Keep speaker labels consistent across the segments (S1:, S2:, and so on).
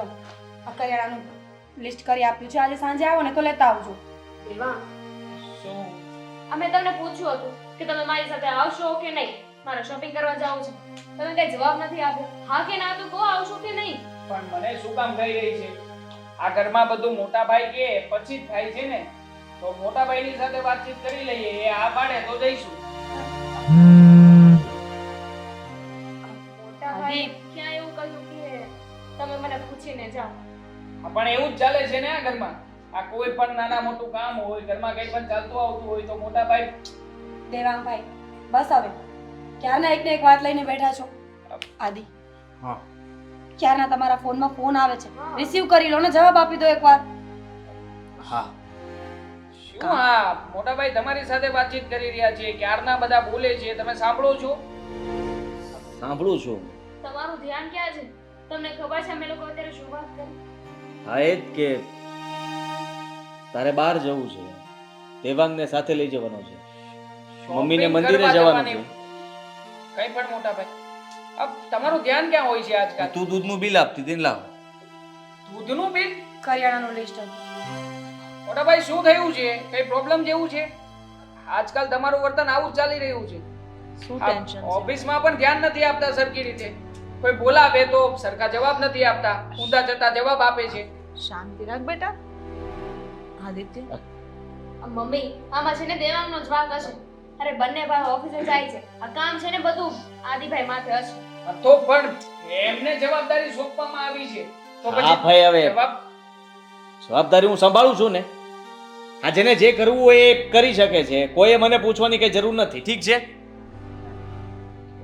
S1: Welcome. આ કરિયાણાનું list કરી આપ્યું છે. આજે સાંજે આવો ને તો લેતા આવજો.
S2: દેવા,
S3: શું
S2: અમે તમને પૂછ્યું હતું કે તમે મારી સાથે આવશો કે નહીં. મારે શોપિંગ કરવા જવું છે. તમે કઈ જવાબ નથી આપ્યો. હા કે ના તો કહો આવશો કે નહીં.
S3: પણ મને શું કામ કહી રહી છે? આ ઘરમાં બધું મોટા ભાઈ કે પછી જ થાય છે ને, તો મોટા ભાઈની સાથે વાતચીત કરી લઈએ. એ આ પાડે તો જઈશું.
S2: મોટા ભાઈ ક્યાં એવું કહ્યું કે તમે મને પૂછીને જાઓ.
S3: પણ એવું જ ચાલે છે ને આ ઘરમાં. આ કોઈ પણ નાના મોટું કામ હોય, ઘરમાં કંઈ પણ ચાલતું આવતું હોય તો મોટા ભાઈ.
S1: દેવાંગભાઈ બસ હવે ક્યારના એક ને એક વાત લઈને બેઠા છો. આદિ,
S4: હા
S1: ક્યારના તમારા ફોનમાં ફોન આવે છે, રિસીવ કરી લો ને જવાબ આપી દો એકવાર.
S4: હા
S3: શું આ મોટા ભાઈ તમારી સાથે વાતચીત કરી રહ્યા છે, ક્યારના બધા બોલે છે, તમે સાંભળો છો?
S4: સાંભળું છું.
S2: તમારું ધ્યાન ક્યાં છે? તમને ખબર છે અમે લોકો અત્યારે શું વાત કરી?
S4: હા એ જ કે તારે બહાર જવું છે, દેવાંગને સાથે લઈ જવાનો છે, મમ્મીને
S3: Shopping
S4: મંદિરે
S3: કરવા
S4: જવાનું
S3: જવાની.
S4: છે.
S3: કંઈ પણ મોટા ભાઈ, અબ તમારું ધ્યાન ક્યાં હોય છે આજકાલ?
S4: તું દૂધનું બિલ આપતી હતી ને લાવ.
S3: દૂધનું બિલ?
S1: કરિયાણાનું લિસ્ટ હતું.
S3: મોટા ભાઈ શું થયું છે? કઈ પ્રોબ્લેમ જેવું છે? આજકાલ તમારું વર્તન આવું જ ચાલી રહ્યું છે.
S5: શું ટેન્શન છે?
S3: ઓફિસમાં પણ ધ્યાન નથી આપતા સરખી રીતે. કોઈ બોલાવે તો સરખા જવાબ નથી આપતા, ઊંધા જતા જવાબ આપે છે.
S5: શાંતિ રાખ બેટા. આદિત્ય
S2: મમ્મી, આમાં છે ને દેવાંગનો જ વાંક હશે. અરે બંને ભાઈ ઓફિસે જાય છે. આ કામ છે ને બધું આદિભાઈ માથે હશે.
S3: તો પણ એમને જવાબદારી સોંપવામાં આવી છે તો
S4: હા ભાઈ, હવે
S3: જવાબ
S4: જવાબદારી હું સંભાળું છું ને. આ જેને જે કરવું હોય એ કરી શકે છે, કોઈએ મને પૂછવાની કઈ જરૂર નથી. ઠીક છે?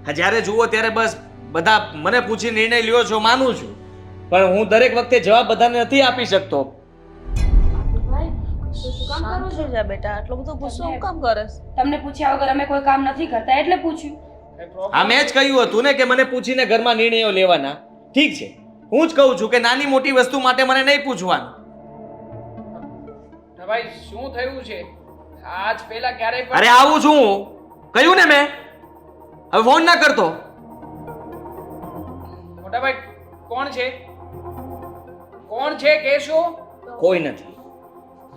S4: હા, જ્યારે જુઓ ત્યારે બસ બધા મને પૂછી નિર્ણય લ્યો છો, માનું છું, પણ હું દરેક વખતે જવાબ બધાને નથી આપી શકતો.
S2: આદિભાઈ, તો શું કામ
S5: શાંત
S2: કરો છો?
S5: થઈ જા બેટા. આટલો બધો ગુસ્સો હું કામ કરસ?
S1: તમને પૂછ્યા વગર અમે કોઈ કામ નથી કરતા એટલે પૂછ્યું.
S3: કઈ problem?
S4: હા, મેં જ કહ્યું હતું ને કે મને પૂછીને ઘરમાં નિર્ણયો લેવાના. ઠીક છે, હું જ કહું છું કે નાની મોટી વસ્તુ માટે મને નહીં પૂછવાનું.
S3: ભાઈ શું થયું છે? આજ પહેલા ક્યારેય પણ
S4: અરે આવું છું હું, કહ્યું ને મેં. હવે ફોન ના કરતો.
S3: મોટા ભાઈ કોણ છે? કોણ છે કહેશો?
S4: કોઈ નથી.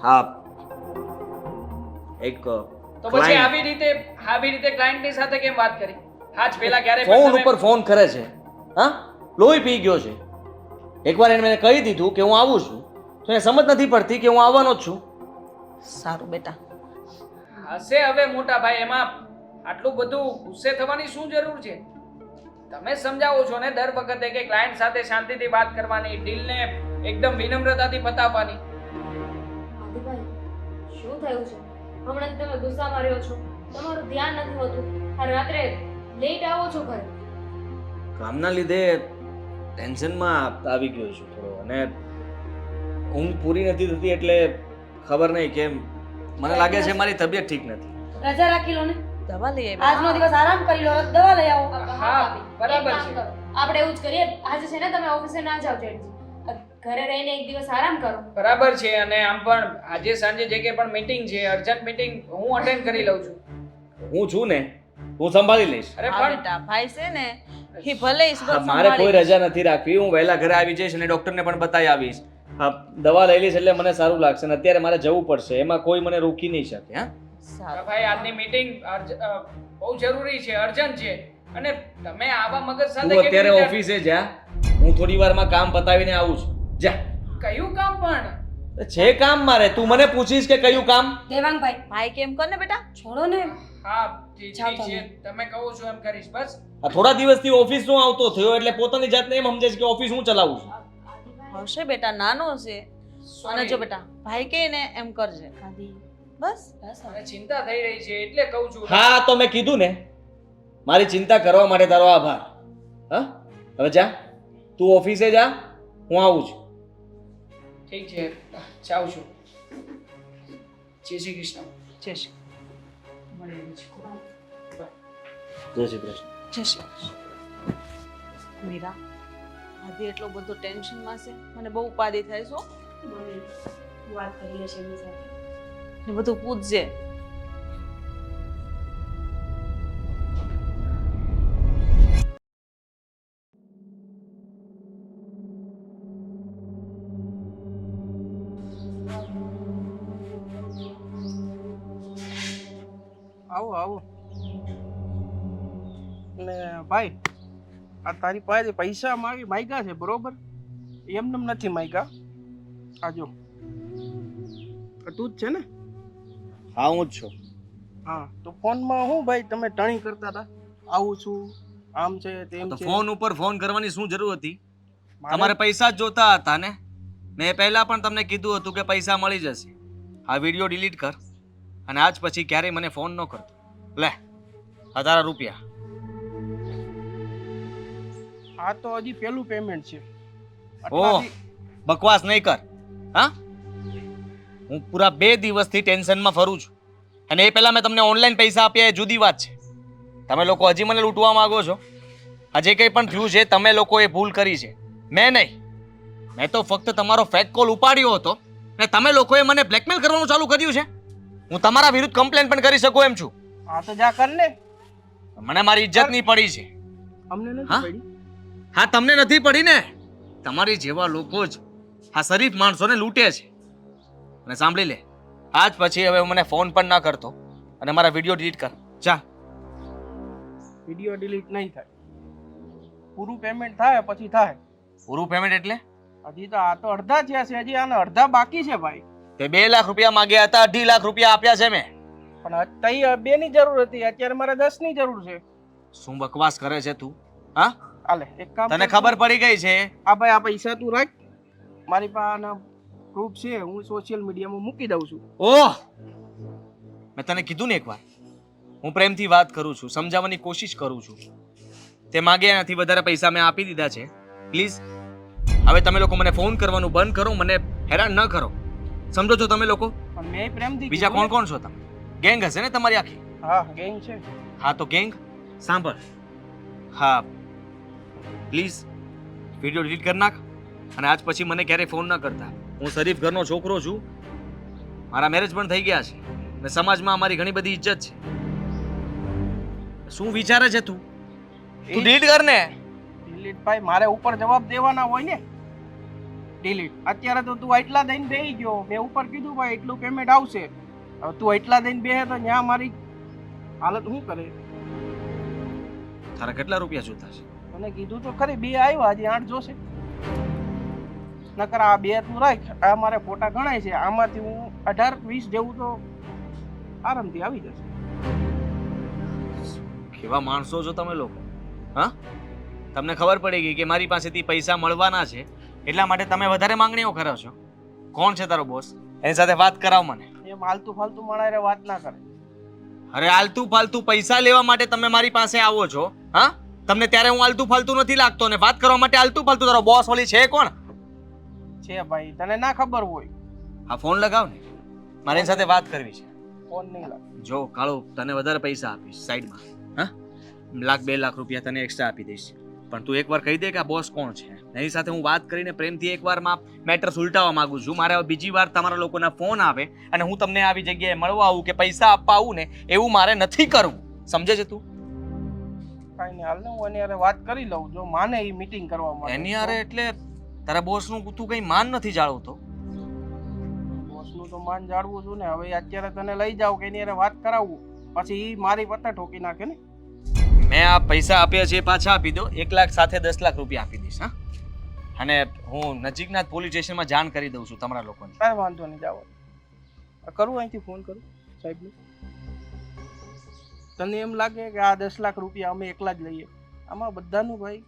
S4: હા, એક
S3: તો પછી આવી રીતે ક્લાયન્ટની સાથે કેમ વાત કરી? આજ પહેલા ક્યારે
S4: ફોન ઉપર ફોન કરે છે. હા, લોહી પી ગયો છે. એકવાર એને મેં કહી દીધું કે હું આવું છું, તો એને સમજ નથી પડતી કે હું આવવાનો જ છું.
S5: સારું બેટા.
S3: હશે હવે મોટા ભાઈ, એમાં આટલું બધું ગુસ્સે થવાની શું જરૂર છે? તમે સમજાવો છો ને દર વખતે કે ક્લાયન્ટ સાથે શાંતિથી વાત કરવાની, ડીલને એકદમ વિનમ્રતાથી પતાવવાની.
S2: આદિભાઈ, શું થયું છે? હમણાં તમે ગુસ્સામાં રહ્યો છો. તમારું ધ્યાન નથી હોતું. આ રાત્રે લેટ આવો છો ઘરે.
S4: કામના લીધે ટેન્શનમાં આવી ગયો છું થોડો, અને ઊંઘ પૂરી નથી થતી એટલે ખબર નહીં કેમ મને લાગે છે મારી તબિયત ઠીક નથી.
S1: રજા રાખી લો ને.
S5: દવા લઈ આવી.
S1: આજનો દિવસ આરામ કરી લો, દવા લઈ આવો.
S3: હા,
S2: ભાભી,
S3: બરાબર
S2: એક કામ
S3: છે.
S2: કરો. આપણે એવું જ કરીએ. આજે છે ને તમે ઓફિસે ના જાઓ જેઠજી. ઘરે રહીને એક દિવસ આરામ કરો.
S3: બરાબર છે. અને આમ પણ આજે સાંજે જે કે પણ મીટિંગ છે, અર્જન્ટ મીટિંગ, હું અટેન્ડ કરી લઉં છું.
S4: હું છું ને, હું સંભાળી લઈશ.
S3: અરે
S5: હા
S3: પણ
S5: બેટા, ભાઈ છે ને એ ભલે ઈ
S4: હા, મારે કોઈ રજા નથી રાખવી. હું વહેલા ઘરે આવી જઈશ અને ડોક્ટરને પણ બતાવી આવીશ. હા, દવા લઈ લઈશ એટલે મને સારું લાગશે. અને અત્યારે મારે જવું પડશે, એમાં કોઈ મને રોકી નહીં શકે. હા,
S5: સારું.
S3: ભાઈ આજની મીટિંગ બહુ જરૂરી છે, અર્જન્ટ છે. અને તમે આવા મગજ સાથે
S4: તું
S3: કેવી
S4: અત્યારે
S3: રીતે-
S4: ઓફિસે જા, હું થોડી વારમાં કામ પતાવીને આવું છું. જા.
S3: કયું કામ પણ?
S4: છે કામ મારે. તું મને પૂછીશ કે કયું કામ?
S1: દેવાંગભાઈ
S5: ભાઈ કેમ કર ને બેટા.
S1: છોડો ને.
S3: હા જી,
S1: જાઓ
S3: ઠીક છે, તમે કહો છો એમ કરીશ. બસ
S4: આ થોડા દિવસથી ઓફિસ નો આવતો થયો એટલે પોતાની જાતને એમ સમજે છે કે ઓફિસ હું ચલાવું છું.
S2: આદિભાઈ,
S5: હશે બેટા, નાનો છે. અને જો
S3: Sorry.
S5: બેટા, ભાઈ કે ને એમ કરજે.
S1: આદિ
S5: બસ.
S1: બસ
S3: મને ચિંતા થઈ રહી છે એટલે કહું છું.
S4: હા, તો મેં કીધું ને, મારી ચિંતા કરવા માટે તારો આભાર. હા, હવે જા, તું ઓફિસે જા, હું આવું છું.
S3: ઠીક છે, જાઉં છું. જય શ્રી કૃષ્ણ.
S5: જય શ્રી
S3: મળીએ પછી.
S4: જય શ્રી કૃષ્ણ.
S5: જય શ્રી કૃષ્ણ. મીરા, આદિ એટલો બધો ટેન્શનમાં છે, મને બહુ ઉપાધિ થાય છે હો.
S1: મને વાત કરી લેશે એમની સાથે.
S5: ને બધું પૂછજે.
S6: આવો આવો. ને ભાઈ આ તારી પાસે પૈસા માગ્યા છે બરોબર? એમને નથી માગ્યા. આ જો આ તું જ છે ને?
S4: હા હું જ છું.
S6: હા તો ફોનમાં હું ભાઈ તમે ટણી કરતા હતા, આવું છું આમ છે તેમ
S4: તો
S6: છે.
S4: ફોન ઉપર ફોન કરવાની શું જરૂર હતી?
S6: મારે-
S4: તમારે પૈસા જ જોતા હતા ને? મેં પહેલા પણ તમને કીધું હતું કે પૈસા મળી જશે. આ વિડીયો ડિલીટ કર અને આજ પછી ક્યારેય મને ફોન ન કરતો. લે આ તારા રૂપિયા.
S6: આ તો હજી પેલું પેમેન્ટ છે.
S4: ઓહ
S6: આટલાથી-
S4: બકવાસ નહીં કર. હા હું પૂરા 2 દિવસથી ટેન્શનમાં ફરું છું અને એ પહેલા મેં તમને ઓનલાઈન પૈસા આપ્યા એ જુદી વાત છે. તમે લોકો હજી મને લૂંટવા માંગો છો. આ જે કંઈ પણ થયું છે તમે લોકોએ ભૂલ કરી છે, મેં નહીં. મેં તો ફક્ત તમારો ફેક કોલ ઉપાડ્યો હતો ને તમે લોકોએ મને બ્લેકમેલ કરવાનું ચાલુ કર્યું છે. હું તમારા વિરુદ્ધ કમ્પ્લેન પણ કરી શકું એમ છું.
S6: આ તો જા કર ને.
S4: મને મારી ઇજ્જતની પડી છે.
S6: અમને નથી
S4: હા?
S6: પડી.
S4: હા તમને નથી પડી ને? તમારી જેવા લોકો જ આ શરીફ માણસોને લૂંટે છે. અને સાંભળી લે, આજ પછી હવે મને ફોન પણ ના કરતો અને મારા વિડીયો ડિલીટ કર. જા.
S6: વિડીયો ડિલીટ નહીં થાય. પૂરું પેમેન્ટ થાય પછી થાય.
S4: પૂરું પેમેન્ટ એટલે?
S6: હજી તો આ તો અડધા થયા છે, હજી આના અડધા બાકી છે ભાઈ.
S4: તે 2 લાખ રૂપિયા માંગ્યા હતા, 2.5 લાખ રૂપિયા આપ્યા છે મેં.
S6: પણ તઈ 2 ની જરૂર હતી, અત્યારે મારે 10 ની જરૂર છે.
S4: શું બકવાસ કરે છે તું? હા
S6: હાલે એક કામ
S4: તને
S6: કર
S4: ખબર
S6: તું.
S4: પડી ગઈ છે?
S6: આ ભાઈ આ પૈસા તું રાખ, મારી પાસે પ્રૂફ છે, હું સોશિયલ મીડિયામાં મૂકી દઉં છું.
S4: ઓહ મેં તને કીધું ને એકવાર, હું પ્રેમથી વાત કરું છું, સમજાવવાની કોશિશ કરું છું. તે માંગ્યા નથી, વધારે પૈસા મેં આપી દીધા છે. પ્લીઝ હવે તમે લોકો મને ફોન કરવાનું બંધ કરો, મને હેરાન ન કરો. સમજો છો તમે લોકો?
S6: પણ મેં પ્રેમથી
S4: બીજા
S6: કીધું
S4: કોણ કોણ છો તમે? ગેંગ હશે ને તમારી આખી?
S6: ને. હા ગેંગ છે.
S4: હા તો ગેંગ સાંભળ. હા પ્લીઝ વિડીયો ડિલીટ કરી નાખ અને આજ પછી મને ક્યારેય ફોન ન કરતા. હું શરીફ ઘરનો છોકરો છું, મારા મેરેજ પણ થઈ ગયા છે અને સમાજમાં અમારી ઘણી બધી ઇજ્જત છે. શું વિચારે છે તું? તું ડિલીટ કર ને.
S6: ડિલીટ ભાઈ મારે ઉપર જવાબ દેવાના હોય ને. ડિલીટ અત્યારે તો તું એટલા દઈને બેહી ગયો, મેં ઉપર કીધું ભાઈ એટલું પેમેન્ટ આવશે. હવે તું એટલા દઈને બેહે તો ત્યાં મારી હાલત શું કરે?
S4: તારા કેટલા રૂપિયા જોતા છે?
S6: મને કીધું તો ખરી 2 આવ્યા, હજી 8 જોશે. નકર આ 2 તું રાખ, આ મારે ફોટા ગણાય છે, આમાંથી હું 18-20 જેવું તો આરામથી આવી જશે.
S4: કેવા માણસો છો તમે લોકો? હા તમને ખબર પડી ગઈ કે મારી પાસેથી પૈસા મળવાના છે એટલા માટે તમે વધારે માંગણીઓ કરો છો. કોણ છે તારો બોસ? એની સાથે વાત કરાવ મને.
S6: એમ આલતુ ફાલતુ માણસ વાત ના કરે.
S4: અરે આલતુ ફાલતુ પૈસા લેવા માટે તમે મારી પાસે આવો છો? હા તમને ત્યારે હું આલતુ ફાલતુ નથી લાગતો ને વાત કરવા માટે આલતુ ફાલતુ? તારો બોસ વળી છે કોણ?
S6: છે ભાઈ, તને ના ખબર હોય.
S4: હા ફોન લગાવ ને, મારે એની સાથે વાત કરવી છે.
S6: ફોન નહીં લાગ.
S4: જો કાળો તને વધારે પૈસા આપીશ સાઈડમાં. હા 1 લાખ 2 લાખ રૂપિયા તને એક્સ્ટ્રા આપી દઈશ, પણ તું એકવાર કહી દે કે આ બોસ કોણ છે. એની સાથે હું વાત કરીને પ્રેમથી એકવારમાં મેટર સુલટાવવા માંગુ છું. મારે હવે બીજી વાર તમારા લોકોના ફોન આવે અને હું તમને આવી જગ્યાએ મળવા આવું કે પૈસા આપવા આવું ને એવું મારે નથી કરવું. સમજે છે તું?
S6: કાંઈ નહીં, હાલ ને હું એની હારે વાત કરી લઉં, જો માને એ મીટિંગ કરવા માટે.
S4: એની હારે એટલે તારા બોસનું તું કઈ માન નથી જાળવતો?
S6: બોસનું તો માન જાળવું છું ને. હવે અત્યારે તને લઈ જાવ કે એની હારે વાત કરાવવું, પછી ઈ મારી પત્તા ઠોકી નાખે ને.
S4: મેં આ પૈસા આપ્યા છે એ પાછા આપી દો. 1 લાખ સાથે 10 લાખ રૂપિયા આપી દઈશ. હા અને હું નજીકના પોલીસ સ્ટેશનમાં જાણ કરી દઉં છું તમારા લોકોને.
S6: કાંઈ વાંધો નહીં, જાવ. કરું અહીંથી ફોન કરું સાહેબને. તને એમ લાગે કે આ 10 લાખ રૂપિયા અમે એકલા જ લઈએ? આમાં બધાનું ભાઈ.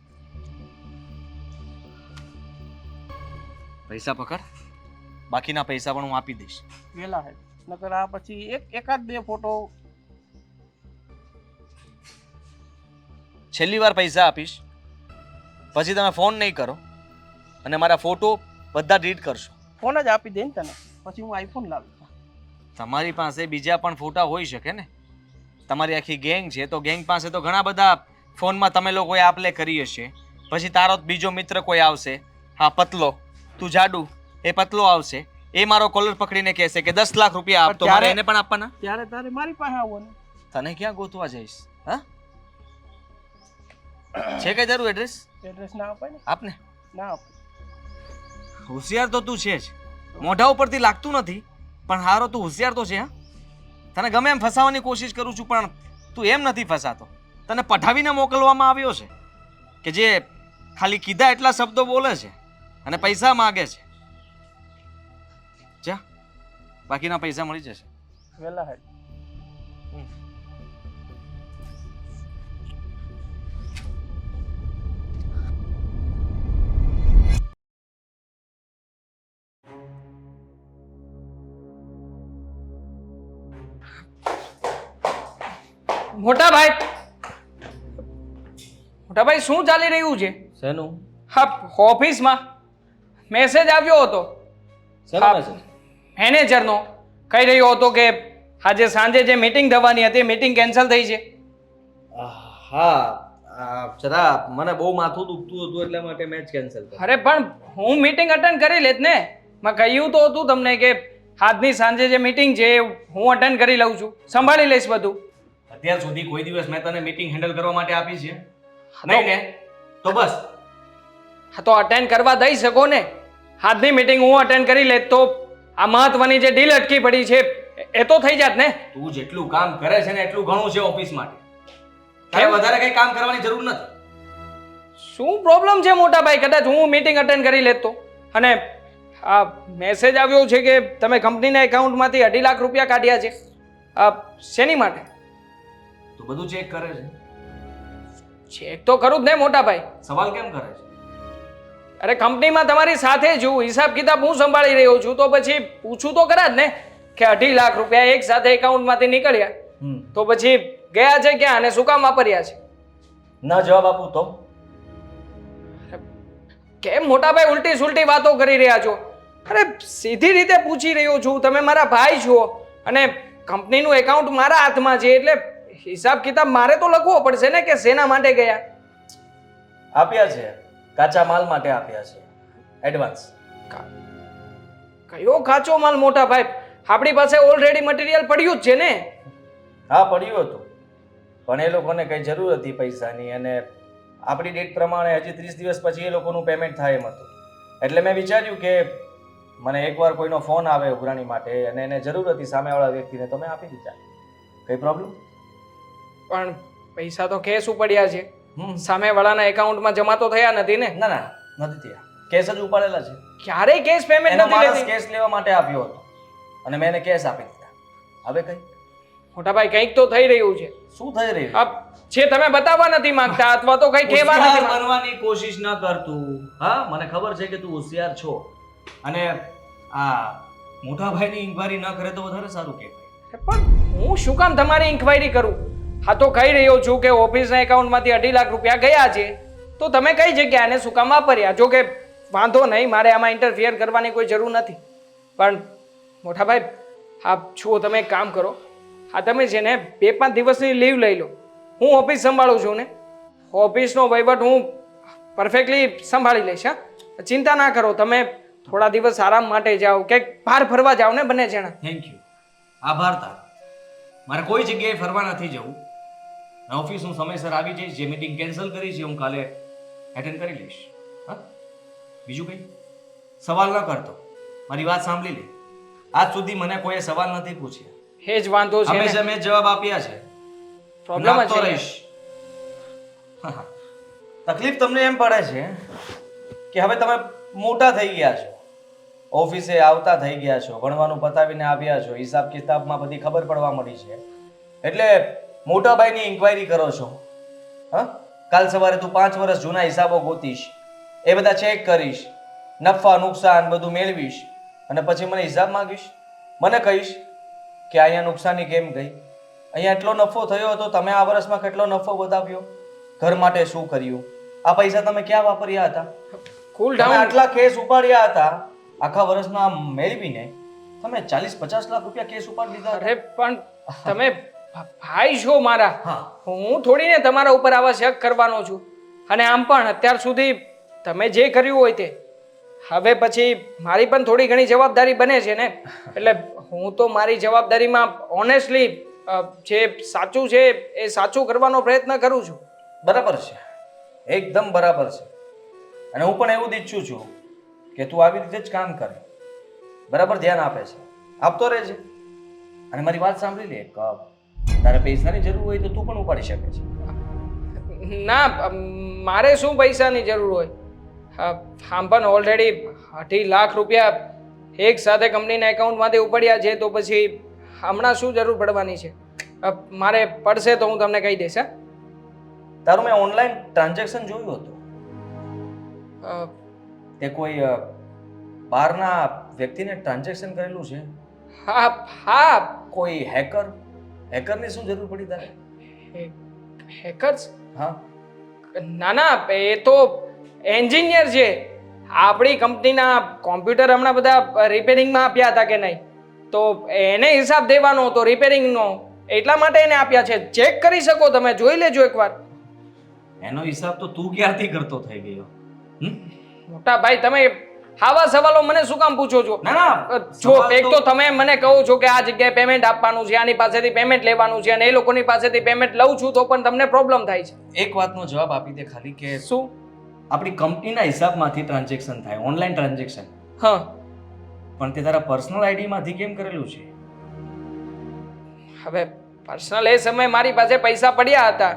S4: પૈસા પકડ, બાકીના પૈસા પણ હું આપી દઈશ.
S6: વેલા હે, નકર આ પછી એકાદ 2 ફોટો.
S4: છેલ્લી વાર પૈસા આપીશ, પછી તમે ફોન નહીં કરો અને મારા ફોટો બધા ડિલીટ કરશો.
S6: ફોન જ આપી દે ને તને, પછી હું આઈફોન લાવું.
S4: તમારી પાસે બીજા પણ ફોટા હોઈ શકે ને? તમારી આખી ગેંગ છે તો ગેંગ પાસે તો ઘણા બધા ફોનમાં તમે લોકોએ આપલે કરી હશે. પછી તારો બીજો મિત્ર કોઈ આવશે, હા પતલો, તું જાડુ, એ પતલો આવશે, એ મારો કોલર પકડીને કહેશે કે 10 લાખ રૂપિયા આપ, તો મારે એને પણ આપવાના.
S6: ત્યારે તારે મારી પાસે આવવાનું.
S4: તને ક્યાં ગોતવા જઈશ? હા છે કઈ તારું એડ્રેસ?
S6: એડ્રેસ ના અપાય ને.
S4: આપને.
S6: ના આપે.
S4: હોશિયાર તો તું છે જ, મોઢા ઉપરથી લાગતું નથી, પણ હારો તું હોશિયાર તો છે. હા તને ગમે એમ ફસાવાની કોશિશ કરું છું પણ તું એમ નથી ફસાતો. તને પઠાવીને મોકલવામાં આવ્યો છે કે જે ખાલી કીધા એટલા શબ્દો બોલે છે અને પૈસા માગે છે. જા, બાકીના પૈસા મળી જશે.
S6: વેલા હેડ.
S3: મોટા ભાઈ શું ચાલી રહ્યું છે?
S4: શેનું?
S3: હા, ઓફિસમાં મેસેજ આવ્યો હતો મેનેજરનો. કહી રહ્યો હતો કે આજે સાંજે જે મીટિંગ થવાની હતી મીટિંગ કેન્સલ થઈ છે.
S4: હા, જરા મને બહુ માથું દુખતું હતું એટલા માટે મેચ કેન્સલ કરી.
S3: અરે પણ હું મીટિંગ અટેન્ડ કરી લેત ને. મેં કહ્યું તો હતું તમને કે આજની સાંજે જે મીટિંગ છે હું અટેન્ડ કરી લઉં છું, સંભાળી લઈશ બધું.
S4: અત્યાર સુધી કોઈ દિવસ મેં તને મીટિંગ હેન્ડલ કરવા માટે આપી છે નહીં ને? તો બસ.
S3: હા, તો અટેન્ડ કરવા દઈ શકો ને. આજની મીટિંગ હું અટેન્ડ કરી લેત તો આ મહત્વની જે ડીલ અટકી પડી છે એ તો થઈ જાત ને.
S4: તું જેટલું કામ કરે છે ને એટલું ઘણું છે ઓફિસ માટે. તારે વધારે કઈ કામ કરવાની જરૂર નથી.
S3: શું પ્રોબ્લેમ છે મોટા ભાઈ? કદાચ હું મીટિંગ અટેન્ડ કરી લેત તો. અને આ મેસેજ આવ્યો છે કે તમે કંપનીના એકાઉન્ટમાંથી 2.5 લાખ રૂપિયા કાઢ્યા છે. શેની માટે?
S4: તું બધું ચેક કરે છે?
S3: ચેક તો કરું જ ને મોટા ભાઈ.
S4: સવાલ કેમ કરે છે?
S3: અરે કંપનીમાં તમારી સાથે છું, હિસાબ કિતાબ હું સંભાળી રહ્યો છું, તો પછી પૂછું તો ખરા જ ને કે 2.5 લાખ રૂપિયા એક સાથે એકાઉન્ટમાંથી નીકળ્યા તો પછી ગયા છે ક્યાં અને શું કામ વાપર્યા છે?
S4: ના જવાબ આપું તો?
S3: કેમ મોટા ભાઈ ઉલટી સુલટી વાતો કરી રહ્યા છો? અરે સીધી રીતે પૂછી રહ્યો છું. તમે મારા ભાઈ છો અને કંપનીનું એકાઉન્ટ મારા હાથમાં છે એટલે હિસાબ કિતાબ મારે તો લખવો પડશે ને કે શેના માટે ગયા.
S4: આપ્યા છે, કાચા માલ માટે આપ્યા છે, એડવાન્સ.
S3: કયો કાચો માલ મોટા ભાઈ? આપણી પાસે ઓલરેડી મટીરિયલ પડ્યું જ છે ને.
S4: હા, પડ્યું હતું પણ એ લોકોને કઈ જરૂર હતી પૈસાની અને આપણી ડેટ પ્રમાણે હજી 30 દિવસ પછી એ લોકોનું પેમેન્ટ થાય એમ હતું. એટલે મેં વિચાર્યું કે મને એકવાર કોઈનો ફોન આવે ઉઘરાણી માટે અને એને જરૂર હતી સામેવાળા વ્યક્તિને, તો મેં આપી દીધા. કઈ પ્રોબ્લેમ?
S3: પણ પૈસા તો કેશ પડ્યા છે, સામેવાળાના એકાઉન્ટમાં જમા તો થયા નથી ને?
S4: ના ના, નથી થયા. કેસ જ ઉપાડેલા છે.
S3: ક્યારેય કેશ પેમેન્ટ
S4: એનો
S3: નથી
S4: માણસ
S3: લેતી.
S4: કેસ લેવા માટે આવ્યો હતો અને મેં એને કેસ આપી દીધા. હવે કઈ
S3: મોટા ભાઈ કંઈક તો થઈ રહ્યું છે.
S4: શું થઈ રહ્યું?
S3: જે તમે બતાવવા નથી માંગતા અથવા તો કઈ કહેવા નથી માંગતા.
S4: બનવાની કોશિશ ન કરતું. હા, મને ખબર છે કે તું હોશિયાર છો અને આ મોટા ભાઈની ઇન્ક્વાયરી ન કરે તો વધારે સારું કહેવાય.
S3: પણ હું શું કામ તમારી ઇન્ક્વાયરી કરું? હા, તો કહી રહ્યો છું કે ઓફિસના એકાઉન્ટમાંથી 2.5 લાખ રૂપિયા ગયા છે તો તમે કઈ જગ્યાએ અને શું કામ વાપર્યા? જો કે વાંધો નહીં, મારે આમાં ઇન્ટરફિયર કરવાની કોઈ જરૂર નથી. પણ મોટા ભાઈ હા જુઓ, તમે એક કામ કરો. હા, તમે છે ને 2-5 દિવસની લીવ લઈ લો. હું ઓફિસ સંભાળું છું ને, ઓફિસનો વહીવટ હું પરફેક્ટલી સંભાળી લઈશ. હા, ચિંતા ના કરો. તમે થોડા દિવસ આરામ માટે જાઓ કે બહાર ફરવા જાઓ ને બંને જણા.
S4: થેન્ક યુ, આભાર તારો. મારે કોઈ જગ્યાએ ફરવા નથી જવું. ઓફિસ હું સમયસર આવી જઈશ. જે મીટિંગ કેન્સલ કરી છે હું કાલે એટેન્ડ કરી લઈશ. હા, બીજું કંઈ સવાલ ન કરતો. મારી વાત સાંભળી લે. આજ સુધી મને કોઈએ સવાલ નથી પૂછ્યા.
S3: એ જ વાંધો છે ને.
S4: હંમેશા મેં જવાબ આપ્યા છે.
S3: પ્રોબ્લેમ
S4: આપતો
S3: છે ને.
S4: રહીશ. હા, તકલીફ તમને એમ પડે છે કે હવે તમે મોટા થઈ ગયા છો, ઓફિસે આવતા થઈ ગયા છો, ભણવાનું પતાવીને આવ્યા છો, હિસાબ કિતાબમાં બધી ખબર પડવા મળી છે એટલે મોટા ભાઈની ઇન્ક્વાયરી કરો છો. હા, કાલ સવારે તું 5 વર્ષ જૂના હિસાબો ગોતીશ, એ બધા ચેક કરીશ, નફા નુકસાન બધું મેળવીશ અને પછી મને હિસાબ માંગીશ. મને કહીશ કે અહીંયા નુકસાની કેમ ગઈ, અહીંયા એટલો નફો થયો હતો, તમે આ વર્ષમાં કેટલો નફો વધાવ્યો, ઘર માટે શું કર્યું, આ પૈસા તમે ક્યાં વાપર્યા હતા,
S3: કુલ
S4: તમે
S3: ડાઉન.
S4: આટલા કેસ ઉપાડ્યા હતા આખા વર્ષના મેળવીને તમે 40-50 લાખ રૂપિયા કેસ ઉપાડી લીધા.
S3: અરે પણ તમે ભાઈ છો મારા.
S4: હા,
S3: હું થોડીને તમારા ઉપર આવા શક કરવાનો છું. અને આમ પણ અત્યાર સુધી તમે જે કર્યું હોય તે, હવે પછી મારી પણ થોડી ઘણી જવાબદારી બને છે ને. એટલે હું તો મારી જવાબદારીમાં ઓનેસ્ટલી જે સાચું છે એ સાચું કરવાનો પ્રયત્ન કરું છું.
S4: બરાબર છે, એકદમ બરાબર છે. અને હું પણ એવું જ ઈચ્છું છું કે તું આવી રીતે જ કામ કરે, બરાબર ધ્યાન આપે છે, આપતો રહેજે. અને મારી વાત સાંભળી લે, તારે પૈસાની જરૂર હોય તો તું પણ ઉપાડી શકે છે.
S3: ના મારે શું પૈસાની જરૂર હોય? આમ પણ ઓલરેડી 2.5 લાખ રૂપિયા એક સાથે કંપનીના એકાઉન્ટમાંથી ઉપાડ્યા છે, તો પછી હમણાં શું જરૂર પડવાની છે? મારે પડશે તો હું તમને કહી દઈશ. હા,
S4: તારું મેં ઓનલાઈન ટ્રાન્ઝેક્શન જોયું હતું. તે કોઈ બહારના વ્યક્તિને ટ્રાન્ઝેક્શન કરેલું છે?
S3: હા હા.
S4: કોઈ હેકરની શું જરૂર પડી તારે?
S3: હેકર્સ?
S4: હા,
S3: ના ના, એ તો એન્જિનિયર છે. આપણી કંપનીના કોમ્પ્યુટર હમણાં બધા રિપેરિંગમાં આપ્યા હતા કે નહીં, તો એને હિસાબ દેવાનો હતો રિપેરિંગનો, એટલા માટે એને આપ્યા છે. ચેક કરી શકો તમે, જોઈ લેજો એકવાર.
S4: એનો હિસાબ તો તું ક્યારથી કરતો થઈ ગયો?
S3: મોટા ભાઈ, તમે આવા સવાલો મને શું કામ પૂછો છો?
S4: ના ના,
S3: જો એક તો તમે મને કહો છો કે આ જગ્યાએ પેમેન્ટ આપવાનું છે, આની પાસેથી પેમેન્ટ લેવાનું છે, અને એ લોકોની પાસેથી પેમેન્ટ લઉં છું તો પણ તમને પ્રોબ્લેમ થાય છે.
S4: એક વાતનો જવાબ આપી દે ખાલી, કે
S3: શું?
S4: આપણી કંપનીના હિસાબમાંથી ટ્રાન્ઝેક્શન થાય, ઓનલાઈન ટ્રાન્ઝેક્શન,
S3: હા,
S4: પણ તે તારા પર્સનલ આઈડીમાંથી કેમ કરેલું છે?
S3: હવે પર્સનલ એ સમયે મારી પાસે પૈસા પડ્યા હતા.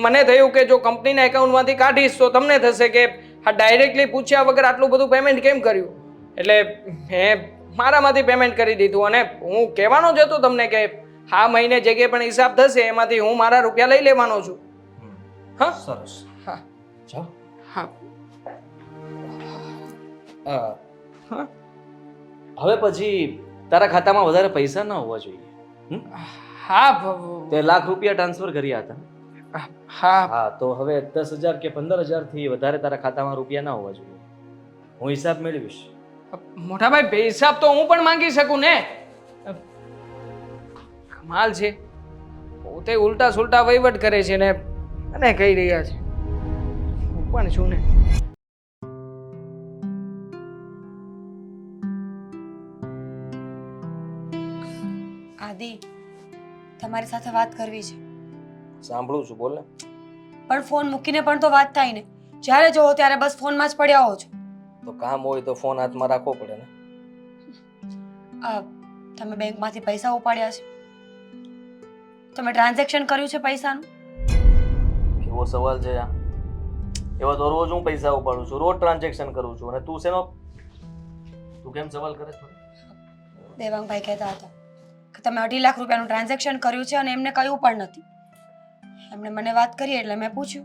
S3: મને થયું કે જો કંપનીના એકાઉન્ટમાંથી કાઢીશ તો તમને થશે કે આ ડાયરેક્ટલી પૂછ્યા વગર આટલું બધું પેમેન્ટ કેમ કર્યું, એટલે મેં મારામાંથી પેમેન્ટ કરી દીધું. અને હું કહેવાનો જ હતો તમને કે આ મહિને જે કંઈ પણ હિસાબ થશે એમાંથી હું મારા રૂપિયા લઈ લેવાનો છું. હા,
S4: સરસ.
S3: હા,
S4: જાઓ.
S3: હા.
S4: હા, હવે પછી તારા ખાતામાં વધારે પૈસા ન હોવા જોઈએ.
S3: હા
S4: તે લાખ રૂપિયા ટ્રાન્સફર કર્યા હતા.
S3: હા.
S4: હા, તો હવે 10,000 કે 15,000 થી વધારે તારા ખાતામાં રૂપિયા ના હોવા જોઈએ. હું હિસાબ મેળવીશ.
S3: મોટા ભાઈ, હિસાબ તો હું પણ માંગી શકું ને. કમાલ છે, પોતે ઉલટા સુલટા વહીવટ કરે છે ને મને કહી રહ્યા છે. હું પણ છું ને.
S1: આદિ, તમારી સાથે વાત કરવી છે.
S4: સાંભળું છું, બોલ ને.
S1: પણ ફોન મૂકીને પણ તો વાત થાય ને. જ્યારે જોવો ત્યારે બસ ફોનમાં જ પડ્યા હો છો.
S4: તો કામ હોય તો ફોન હાથમાં રાખવો પડે ને.
S1: તમે બેંકમાંથી પૈસા ઉપાડ્યા છે, તમે ટ્રાન્ઝેક્શન કર્યું છે પૈસાનું.
S4: કેવો સવાલ છે આ? એવા તો રોજ હું પૈસા ઉપાડું છું, રોજ ટ્રાન્ઝેક્શન કરું છું, અને તું કેમ સવાલ કરે છે?
S1: દેવાંગભાઈ કહેતા હતા કે તમે 2.5 લાખ રૂપિયાનું ટ્રાન્ઝેક્શન કર્યું છે અને એમને કહ્યું પણ નથી. એમણે મને વાત કરી એટલે મેં પૂછ્યું.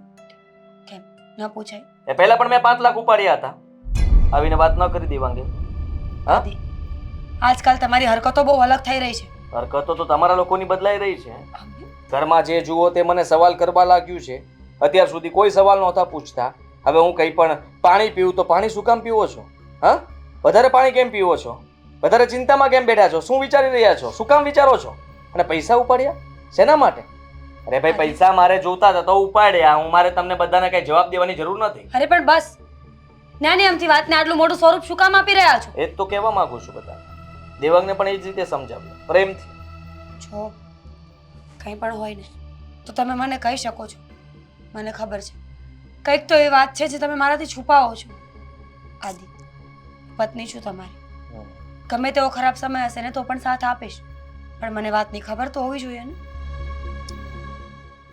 S1: કેમ ન પૂછાય?
S4: એ પહેલા પણ મેં 5 લાખ ઉપાડ્યા હતા. આવીને વાત ન કરી દેવાંગે. હા,
S1: આદિ, આજકાલ તમારી હરકતો બહુ અલગ થઈ રહી છે.
S4: હરકતો તો તમારા લોકોની બદલાઈ રહી છે. ઘરમાં જે જુઓ તે મને સવાલ કરવા લાગ્યું છે. અત્યાર સુધી કોઈ સવાલ નહોતા પૂછતા. હવે હું કંઈ પણ પાણી પીવું તો પાણી શું કામ પીવો છો? હા, વધારે પાણી કેમ પીવો છો? વધારે ચિંતામાં કેમ બેઠા છો? શું વિચારી રહ્યા છો? શું કામ વિચારો છો? અને પૈસા ઉપાડ્યા શેના માટે? અરે ભાઈ, પૈસા મારે જોતા હતા તો ઉપાડ્યા. મારે તમને બધાને કઈ જવાબ દેવાની જરૂર નથી.
S1: અરે પણ બસ, નાની અમથી વાતને આટલું મોટું સ્વરૂપ શું કામ આપી રહ્યા છો?
S4: એ જ તો કહેવા માંગુ છું બધા. દેવાંગને પણ એ જ રીતે સમજાવ્યું, પ્રેમથી.
S1: જો કંઈ પણ હોય ને તો તમે મને કહી શકો છો. મને ખબર છે કંઈક તો એ વાત છે જે તમે મારાથી છુપાવો છો. આદિ, પત્ની છું તમારી. ગમે તેવો ખરાબ સમય હશે ને તો પણ સાથ આપીશ, પણ મને વાતની ખબર તો હોવી જોઈએ ને.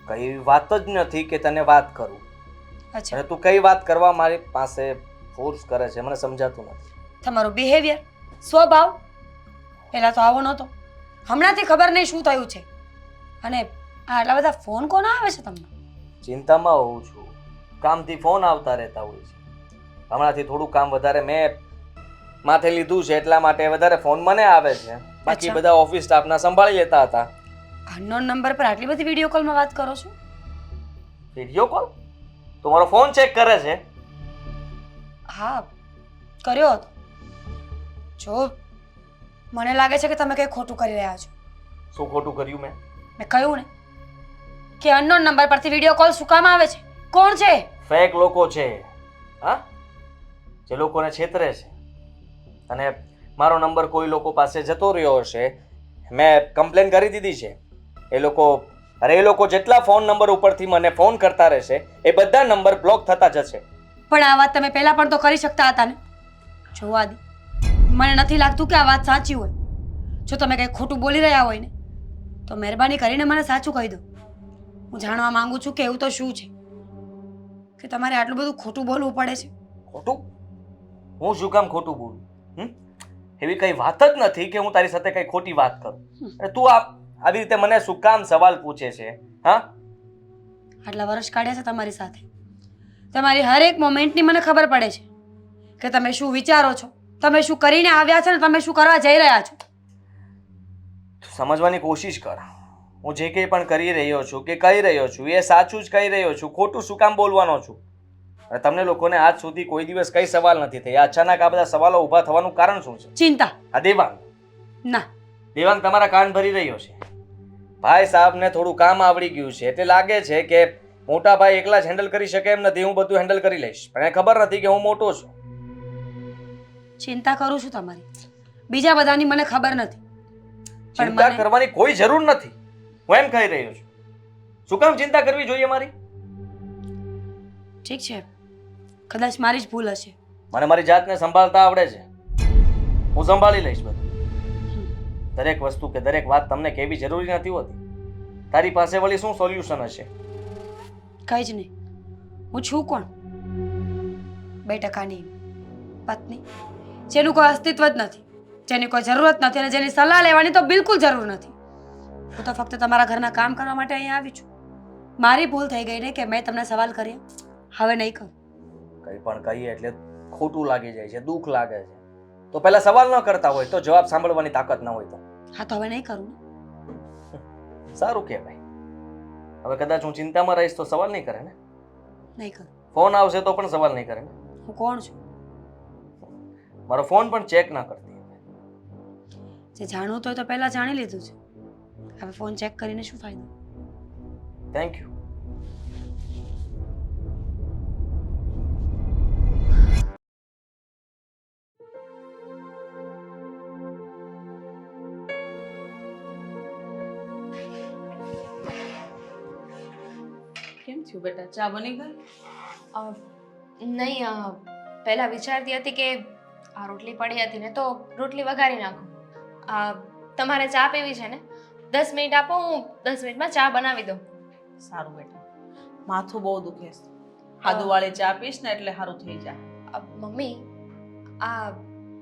S4: કઈ વાત જ નથી કે તને વાત કરું.
S1: અચ્છા,
S4: અને તું કઈ વાત કરવા મારી પાસે ફોર્સ કરે છે મને સમજાતું નથી.
S1: તમારો બિહેવિયર, સ્વભાવ પહેલા તો આવો નહોતો. હમણાંથી ખબર નહીં શું થયું છે. અને આટલા બધા ફોન કોના આવે છે તમને?
S4: ચિંતામાં હોઉં છું, કામથી ફોન આવતા રહેતા હોય છે. હમણાંથી થોડું કામ વધારે મેં માથે લીધું છે એટલા માટે વધારે ફોન મને આવે છે. બાકી બધા ઓફિસ સ્ટાફના સંભાળી લેતા હતા.
S1: અનનોન નંબર પર આટલી બધી વિડીયો કોલમાં વાત કરો છો?
S4: Video call? તો મારો ફોન ચેક કરે છે?
S1: હા, કર્યો હતો. જો મને લાગે છે કે તમે કંઈ ખોટું કરી રહ્યા છો.
S4: શું ખોટું કર્યું મેં?
S1: મેં કહ્યું ને કે અનનોન નંબર પરથી વિડીયો કોલ શું કામ આવે છે? કોણ છે?
S4: ફેક લોકો છે. હા, જે લોકોને છેતરે છે. અને મારો નંબર કોઈ લોકો પાસે જતો રહ્યો હશે, મેં કમ્પ્લેન કરી દીધી છે. એ લોકો જેટલા ફોન નંબર ઉપરથી મને ફોન કરતા રહેશે એ બધા નંબર બ્લોક થતા જશે.
S1: પણ આ વાત તમે પહેલા પણ તો કરી શકતા હતા ને. જો આદિ, મને નથી લાગતું કે આ વાત સાચી હોય. જો તમે કંઈ ખોટું બોલી રહ્યા હોય ને તો મહેરબાની કરીને મને સાચું કહી દો. હું જાણવા માંગુ છું કે એવું તો શું છે કે તમારે આટલું બધું ખોટું બોલવું પડે છે?
S4: ખોટું? હું શું કામ ખોટું બોલું? એવી કઈ વાત જ નથી કે હું તારી સાથે કઈ ખોટી વાત કરું. અને તું આવી રીતે મને શું કામ સવાલ પૂછે છે? હા,
S1: આટલા વર્ષ કાઢ્યા છે તમારી સાથે, તમારી હરેક મોમેન્ટની મને ખબર પડે છે કે તમે શું વિચારો છો, તમે શું કરીને આવ્યા છો ને તમે શું કરવા જઈ રહ્યા છો.
S4: તું સમજવાની કોશિશ કર. હું જે કંઈ પણ કરી રહ્યો છું કે કહી રહ્યો છું એ સાચું જ કહી રહ્યો છું. ખોટું શું કામ બોલવાનો છું? અને તમને લોકોને આજ સુધી કોઈ દિવસ કઈ સવાલ નથી થયા. અચાનક આ બધા સવાલો ઊભા થવાનું કારણ શું છે?
S1: ચિંતા.
S4: આ દેવાંગ,
S1: ના,
S4: દેવાંગ તમારા કાન ભરી રહ્યો છે. ભાઈ સાહેબને થોડું કામ આવડી ગયું છે એટલે લાગે છે કે મોટા ભાઈ એકલા જ હેન્ડલ કરી શકે એમ નથી, હું બધું હેન્ડલ કરી લઈશ. પણ એને ખબર નથી કે હું મોટો છું.
S1: ચિંતા કરું છું તમારી, બીજા બધાની મને ખબર નથી. પણ
S4: ચિંતા
S1: મને
S4: કરવાની કોઈ જરૂર નથી, હું એમ કહી રહ્યો છું. શું કામ ચિંતા કરવી જોઈએ મારી?
S1: ઠીક છે, કદાચ મારી જ ભૂલ હશે.
S4: મને મારી જાતને સંભાળતા આવડે છે, હું સંભાળી લઈશ બધું. દરેક વસ્તુ કે દરેક વાત તમને કેવી જરૂરી નથી હોતી. તારી પાસે વળી શું સોલ્યુશન હશે?
S1: કઈ જ નહીં. હું છું કોણ? 2% પત્ની, જેનું કોઈ અસ્તિત્વ જ નથી, જેની કોઈ જરૂરત નથી અને જેની સલાહ લેવાની તો બિલકુલ જરૂર નથી. હું તો ફક્ત તમારા ઘરના કામ કરવા માટે અહીંયા આવી છું. મારી ભૂલ થઈ ગઈ ને કે મેં તમને સવાલ કર્યા, હવે નહીં કરું.
S4: કંઈ પણ કહીએ એટલે ખોટું લાગી જાય છે, દુઃખ લાગે છે. તો પહેલા સવાલ ન કરતા હોય તો જવાબ સાંભળવાની તાકાત ન હોય તો
S1: હા, તો હવે નહીં કરું ને.
S4: સારું કહેવાય. હવે કદાચ હું ચિંતામાં રહીશ તો સવાલ નહીં કરે ને?
S1: નહીં કરું.
S4: ફોન આવશે તો પણ સવાલ નહીં કરે ને?
S1: હું કોણ છું?
S4: મારો ફોન પણ ચેક ના કરતી.
S1: જે જાણવું તો હોય તો પહેલા જાણી લીધું છે, હવે ફોન ચેક કરીને શું ફાયદો?
S4: Thank you.
S5: કેમ થયું બેટા, ચા બની ગઈ?
S2: નહીં, પહેલાં વિચારતી હતી કે આ રોટલી પડી હતી ને તો રોટલી વઘારી નાખું. તમારે ચા પીવી છે ને? 10 મિનિટ આપો, હું 10 મિનિટમાં ચા બનાવી દઉં.
S5: સારું બેટા, માથું બહુ દુખે છે. આદુવાળી ચા પીશ ને એટલે સારું થઈ જાય.
S2: મમ્મી, આ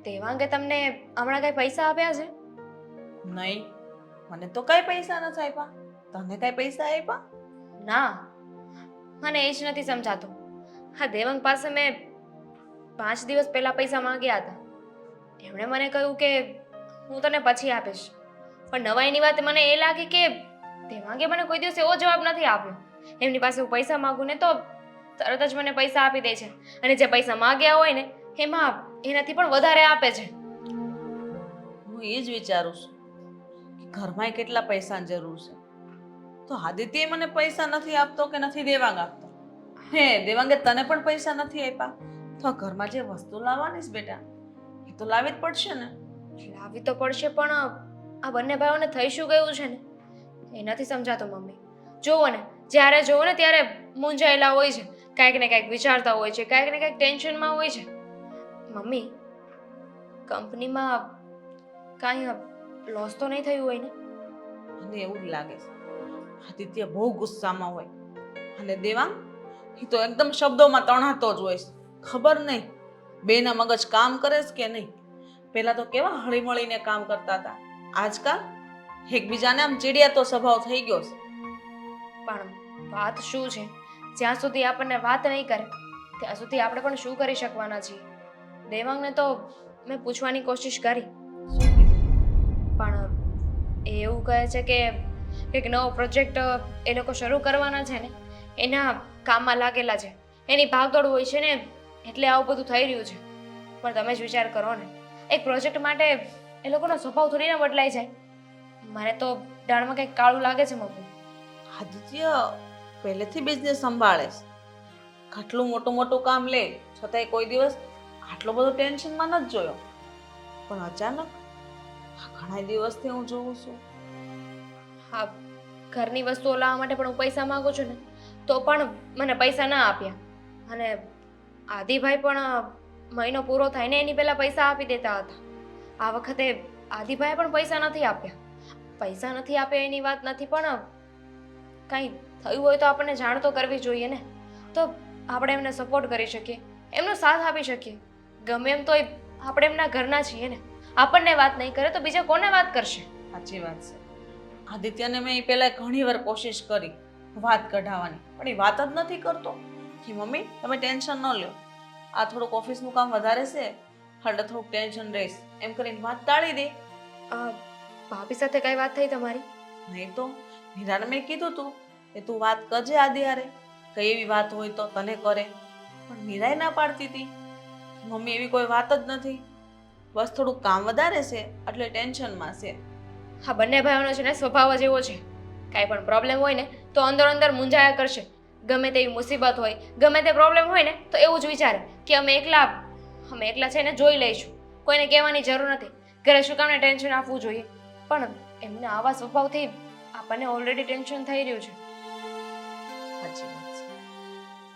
S2: દેવાંગે તમને હમણાં કઈ પૈસા આપ્યા છે?
S5: નહીં, મને તો કઈ પૈસા નથી આપ્યા. તને કઈ પૈસા આપ્યા?
S2: ના, મને એ જ નથી સમજાતું. હા, દેવાંગ પાસે મેં 5 દિવસ પહેલા પૈસા માંગ્યા હતા. એમણે મને કહ્યું કે હું તને પછી આપીશ. પણ નવાઈની વાત મને એ લાગી કે દેવાંગે મને કોઈ દિવસ એવો જવાબ નથી આપ્યો. એમની પાસે હું પૈસા માંગુ ને તો તરત જ મને પૈસા આપી દે છે, અને જે પૈસા માંગ્યા હોય ને એમાં એનાથી પણ વધારે આપે છે.
S5: હું એ જ વિચારું છું કે ઘરમાં કેટલા પૈસાની જરૂર છે, તો આદિત્ય મને પૈસા નથી આપતો કે નથી દેવાંગ આપતો. હે, દેવાંગે તને પણ પૈસા નથી આપ્યા, તો ઘરમાં જે વસ્તુ લાવવાની છે બેટા એ તો લાવી જ પડશે ને.
S2: લાવી તો પડશે, પણ આ બંને ભાઈઓને થઈ શું ગયું છે ને એ નથી સમજાતું મમ્મી. જુઓ ને, જ્યારે જુઓ ને ત્યારે મૂંઝાયેલા હોય છે, કાંઈક ને કાંઈક વિચારતા હોય છે, કાંઈક ને કાંઈક ટેન્શનમાં હોય છે. મમ્મી, કંપનીમાં કાંઈ લોસ તો નહીં થયું હોય ને?
S5: મને એવું જ લાગે છે આદિત્ય બહુ ગુસ્સામાં હોય, અને દેવાંગ એ તો એકદમ શબ્દોમાં તણાતો જ હોય છે. ખબર નહીં બેના મગજ કામ કરે છે કે નહીં. પહેલા તો કેવા હળીમળીને કામ કરતા હતા, આજકાલ એકબીજાને આમ ચીડિયાતો સ્વભાવ થઈ ગયો છે.
S2: પણ વાત શું છે, જ્યાં સુધી આપણને વાત નહીં કરે ત્યાં સુધી આપણે પણ શું કરી શકવાના છીએ? દેવાંગને તો મેં પૂછવાની કોશિશ કરી, પણ એ એવું કહે છે કે એક નવો પ્રોજેક્ટ એ લોકો શરૂ કરવાના છે ને એના કામમાં લાગેલા છે, એની ભાગદોડ હોય છે ને એટલે આવું બધું થઈ રહ્યું છે. પણ તમે જ વિચાર કરો ને, એક પ્રોજેક્ટ માટે એ લોકોનો સ્વભાવ થોડી ના બદલાઈ જાય. મને તો દાળમાં કંઈક કાળું લાગે છે મમ્મી.
S5: આદિત્ય પહેલેથી બિઝનેસ સંભાળે છે, આટલું મોટું મોટું કામ લે છતાંય કોઈ દિવસ આટલો બધો ટેન્શનમાં નથી જોયો. પણ અચાનક ઘણા દિવસથી હું જોઉં છું.
S2: હા, ઘરની વસ્તુઓ લાવવા માટે પણ હું પૈસા માંગુ છું ને તો પણ મને પૈસા ના આપ્યા, અને આદિભાઈ પણ મહિનો પૂરો થાય ને એની પહેલા પૈસા આપી દેતા હતા. આ વખતે આદિભાઈએ પણ પૈસા નથી આપ્યા. પૈસા નથી આપ્યા એની વાત નથી, પણ કંઈ થયું હોય તો આપણને જાણ તો કરવી જોઈએ ને. તો આપણે એમને સપોર્ટ કરી શકીએ, એમનો સાથ આપી શકીએ. ગમે એમ તોય આપણે એમના ઘરના છીએ ને. આપણને વાત નહીં કરે તો બીજા કોને વાત કરશે?
S5: સાચી વાત છે. આદિત્યને મેં પહેલા ઘણી વાર કોશિશ કરી વાત કઢાવવાની, પણ એ વાત જ નથી કરતો. કે મમ્મી તમે ટેન્શન ન લો, આ થોડુંક ઓફિસનું કામ વધારે છે એટલે થોડુંક ટેન્શન રહીશ એમ કરીને વાત ટાળી દે.
S2: ભાભી સાથે કઈ વાત થઈ તમારી?
S5: નહીં તો મીરાને મેં કીધું તું કે તું વાત કરજે આદિ હારે, કઈ એવી વાત હોય તો તને કરે, પણ મીરાએ ના પાડતી હતી. મમ્મી એવી કોઈ વાત જ નથી, બસ થોડુંક કામ વધારે છે એટલે ટેન્શનમાં છે.
S2: હા, બંને ભાઈઓનો છે ને સ્વભાવ જ એવો છે. કાંઈ પણ પ્રોબ્લેમ હોય ને તો અંદર અંદર મૂંઝાયા કરશે. ગમે તેવી મુસીબત હોય, ગમે તે પ્રોબ્લેમ હોય ને તો એવું જ વિચારે કે અમે એકલા છે ને જોઈ લઈશું, કોઈને કહેવાની જરૂર નથી. ઘરે શું કામને ટેન્શન આપવું જોઈએ? પણ એમના આવા સ્વભાવથી આપણને ઓલરેડી ટેન્શન થઈ રહ્યું છે.
S5: સાચી વાત છે.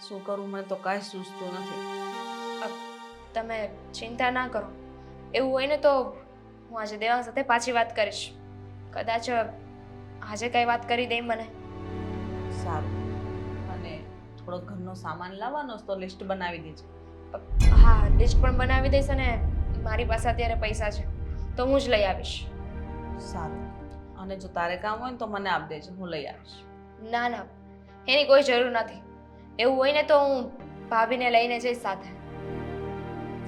S5: શું કરું મને તો કાંઈ સૂઝતું નથી.
S2: તમે ચિંતા ના કરો. એવું હોય ને તો હું આજે દેવાંગ સાથે પાછી વાત કરીશ. કદાચ આજે કઈ વાત કરી દે મને.
S5: સારું. અને થોડો ઘરનો સામાન લાવવાનો તો લિસ્ટ બનાવી દેજે.
S2: હા, લિસ્ટ પણ બનાવી દઈશ અને મારી પાસે અત્યારે પૈસા છે તો હું જ લઈ આવીશ.
S5: સારું. અને જો તારે કામ હોય ને તો મને આપ દેજે, હું લઈ આવીશ.
S2: ના ના, એની કોઈ જરૂર નથી. એવું હોય ને તો હું ભાભીને લઈને જઈશ સાથે.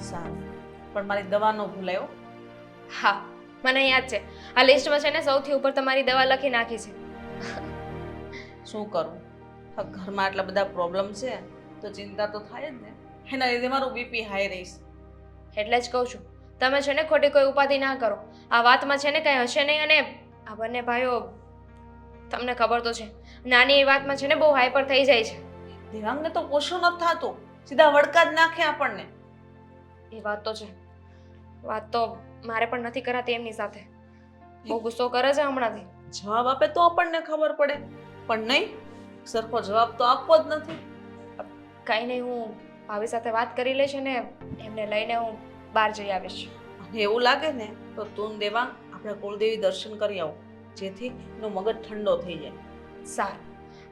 S5: સારું. પણ મારી દવા ન ભૂલાયો.
S2: હા, મને યાદ છે. આ લિસ્ટમાં છે ને સૌથી ઉપર તમારી દવા લખી નાખી છે.
S5: શું કરું, ઘરમાં આટલા બધા પ્રોબ્લેમ છે તો ચિંતા તો થાય જ ને. એના લીધે મારું બીપી હાઈ રહીશ.
S2: એટલે જ કહું છું, તમે છે ને ખોટી કોઈ ઉપાધિ ના કરો. આ વાતમાં છે ને કંઈ હશે નહીં. અને આ બંને ભાઈઓ, તમને ખબર તો છે, નાની એ વાતમાં છે ને બહુ હાઈપર થઈ જાય છે.
S5: દેવાંગને તો પોષણ નથી થતું, સીધા વડકા જ નાખે આપણને.
S2: એ વાત તો છે. વાત તો મારે પણ નથી કરાતી એમની સાથે. બહુ ગુસ્સો કરે છે હમણાંથી.
S5: જવાબ આપે તો આપણને ખબર પડે, પણ નહીં, સરખો જવાબ તો આપવો જ નથી.
S2: કંઈ નહીં, હું ભાભી સાથે વાત કરી લઈશ અને એમને લઈને હું બહાર જઈ આવીશ.
S5: અને એવું લાગે ને તો તું દેવાંગ આપણે કુળદેવી દર્શન કરી આવો, જેથી એનો મગજ ઠંડો થઈ જાય.
S2: સારું,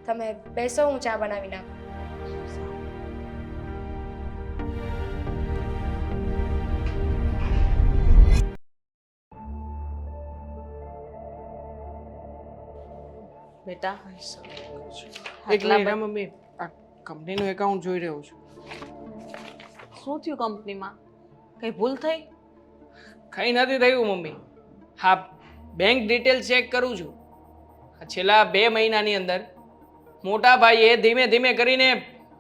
S2: તમે બેસો, હું ચા બનાવી નાખું.
S5: બેટા
S6: એક મિનિટ હા મમ્મી, આ કંપનીનું એકાઉન્ટ જોઈ રહ્યો છું.
S5: શું થયું કંપનીમાં? કઈ ભૂલ થઈ?
S3: કંઈ નથી થયું મમ્મી. હા, બેંક ડિટેલ ચેક કરું છું. આ છેલ્લા 2 મહિનાની અંદર મોટા ભાઈએ ધીમે ધીમે કરીને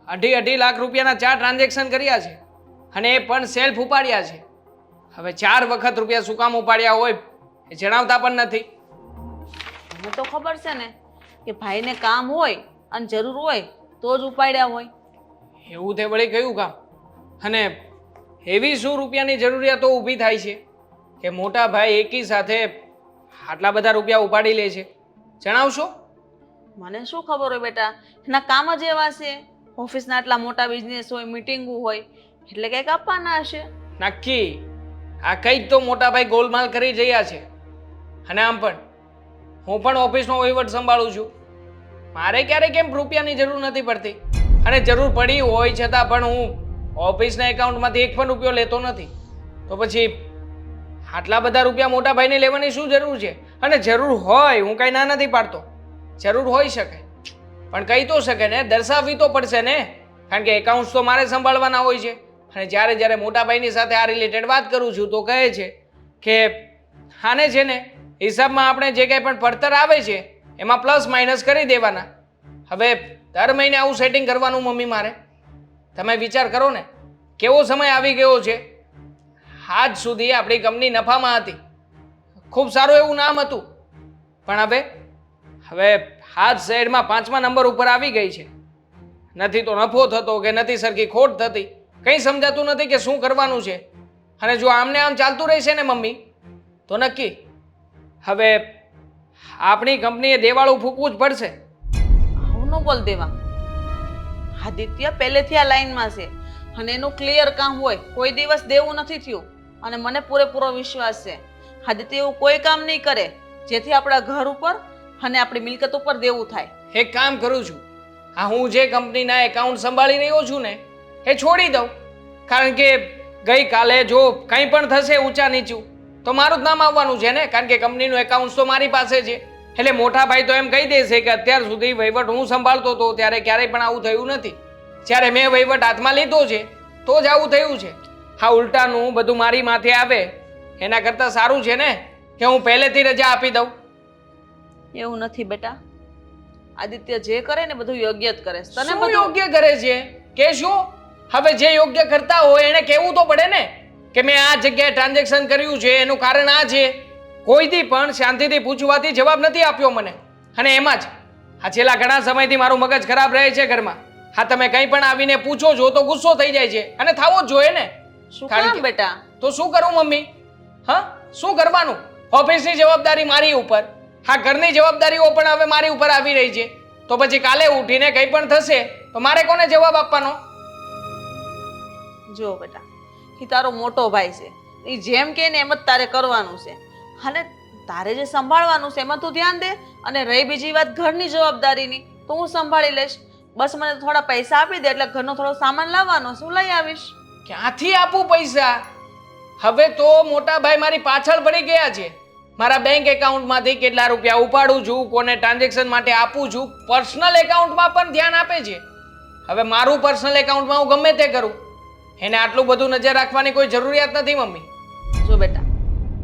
S3: 2.5 લાખ રૂપિયાના 4 ટ્રાન્ઝેક્શન કર્યા છે અને એ પણ સેલ્ફ ઉપાડ્યા છે. હવે 4 વખત રૂપિયા શું કામ ઉપાડ્યા હોય એ જણાવતા પણ નથી.
S5: મને તો ખબર છે ને કે ભાઈને કામ હોય અને જરૂર હોય તો જ ઉપાડ્યા હોય.
S3: એવું તે વળી કયું કામ? અને એવી શું રૂપિયાની જરૂરિયાતો ઊભી થાય છે કે મોટા ભાઈ એકી સાથે આટલા બધા રૂપિયા ઉપાડી લે છે? જણાવશો?
S5: મને શું ખબર હોય બેટા, એના કામ જ એવા છે. ઓફિસના આટલા મોટા બિઝનેસ હોય, મીટિંગો હોય, એટલે કંઈક આપવાના હશે.
S3: નક્કી આ કંઈક તો મોટા ભાઈ ગોલમાલ કરી રહ્યા છે. અને આમ પણ હું પણ ઓફિસનો વહીવટ સંભાળું છું. મારે ક્યારેય કેમ રૂપિયાની જરૂર નથી પડતી, અને જરૂર પડી હોય છતાં પણ હું ઓફિસના એકાઉન્ટમાંથી એક પણ રૂપિયો લેતો નથી. તો પછી આટલા બધા રૂપિયા મોટા ભાઈને લેવાની શું જરૂર છે? અને જરૂર હોય, હું કાંઈ ના નથી પાડતો, જરૂર હોઈ શકે, પણ કહી તો શકે ને, દર્શાવવી તો પડશે ને, કારણ કે એકાઉન્ટ્સ તો મારે સંભાળવાના હોય છે. અને જ્યારે જ્યારે મોટા ભાઈની સાથે આ રિલેટેડ વાત કરું છું તો કહે છે કે આને છે ને હિસાબમાં આપણે જે કંઈ પણ પડતર આવે છે એમાં પ્લસ માઇનસ કરી દેવાના. હવે દર મહિને આવું સેટિંગ કરવાનું મમ્મી મારે? તમે વિચાર કરો ને, કેવો સમય આવી ગયો છે. આજ સુધી આપણી કંપની નફામાં હતી, ખૂબ સારું એવું નામ હતું, પણ હવે આજ શહેરમાં 5મા નંબર ઉપર આવી ગઈ છે. નથી તો નફો થતો કે નથી સરખી ખોટ થતી, કંઈ સમજાતું નથી કે શું કરવાનું છે. અને જો આમને આમ ચાલતું રહેશે ને મમ્મી તો નક્કી હવે આપણી કંપનીએ દેવાળું ફૂંકવું જ પડશે.
S5: આવું ન બોલ દેવા. આદિત્ય પહેલેથી આ લાઈનમાં છે અને એનું ક્લિયર કામ હોય, કોઈ દિવસ દેવું નથી થયું. અને મને પૂરેપૂરો વિશ્વાસ છે આદિત્ય એવું કોઈ કામ નહીં કરે જેથી આપણા ઘર ઉપર અને આપણી મિલકત ઉપર દેવું થાય.
S3: એક કામ કરું છું, હા હું જે કંપનીના એકાઉન્ટ સંભાળી રહ્યો છું ને એ છોડી દઉં. કારણ કે ગઈકાલે જો કંઈ પણ થશે ઊંચા નીચું તો મારું જ નામ આવવાનું છે ને, કારણ કે કંપનીનું એકાઉન્ટ તો મારી પાસે છે. એટલે મોટા ભાઈ તો એમ કહી દેશે કે અત્યાર સુધી વહીવટ હું સંભાળતો હતો ત્યારે ક્યારેય પણ આવું થયું નથી. જ્યારે મેં વહીવટ હાથમાં લીધો છે તો જ આવું થયું છે. હા ઉલટાનું બધું મારી માથે આવે એના કરતાં સારું છે ને કે હું પહેલેથી રજા આપી દઉં.
S5: એવું નથી બેટા, આદિત્ય જે કરે ને બધું યોગ્ય જ કરે છે. તને
S3: શું
S5: બધું
S3: યોગ્ય કરે છે કે શું? હવે જે યોગ્ય કરતા હોય એને કહેવું તો પડે ને કે મેં આ જગ્યાએ ટ્રાન્ઝેક્શન કર્યું છે એનું કારણ આ છે. કોઈથી પણ શાંતિથી પૂછવાથી જવાબ નથી આપ્યો મને. અને એમાં જ આ છેલ્લા ઘણા સમયથી મારું મગજ ખરાબ રહે છે ઘરમાં. હા તમે કંઈ પણ આવીને પૂછો છો તો ગુસ્સો થઈ જાય છે અને થવો જ જોઈએ ને.
S5: શું
S3: કારણ
S5: કામ
S3: કે-
S5: બેટા?
S3: તો શું કરું મમ્મી? હા શું કરવાનું? ઓફિસની જવાબદારી મારી ઉપર, હા ઘરની જવાબદારીઓ પણ હવે મારી ઉપર આવી રહી છે. તો પછી કાલે ઉઠીને કંઈ પણ થશે તો મારે કોને જવાબ આપવાનો?
S5: જો બેટા, એ તારો મોટો ભાઈ છે, એ જેમ કે ને એમ જ તારે કરવાનું છે. અને તારે જે સંભાળવાનું છે એમાં તું ધ્યાન દે. અને રહી બીજી વાત ઘરની જવાબદારીની તો હું સંભાળી લઈશ. બસ મને થોડા પૈસા આપી દે એટલે ઘરનો થોડો સામાન લાવવાનો છે, હું લઈ આવીશ.
S3: ક્યાંથી આપું પૈસા? હવે તો મોટા ભાઈ મારી પાછળ પડી ગયા છે. મારા બેંક એકાઉન્ટમાંથી કેટલા રૂપિયા ઉપાડું છું, કોને ટ્રાન્ઝેક્શન માટે આપું છું, પર્સનલ એકાઉન્ટમાં પણ ધ્યાન આપે છે. હવે મારું પર્સનલ એકાઉન્ટમાં હું ગમે તે કરું, એને આટલું બધું નજર રાખવાની કોઈ જરૂરિયાત નથી મમ્મી.
S5: જો બેટા,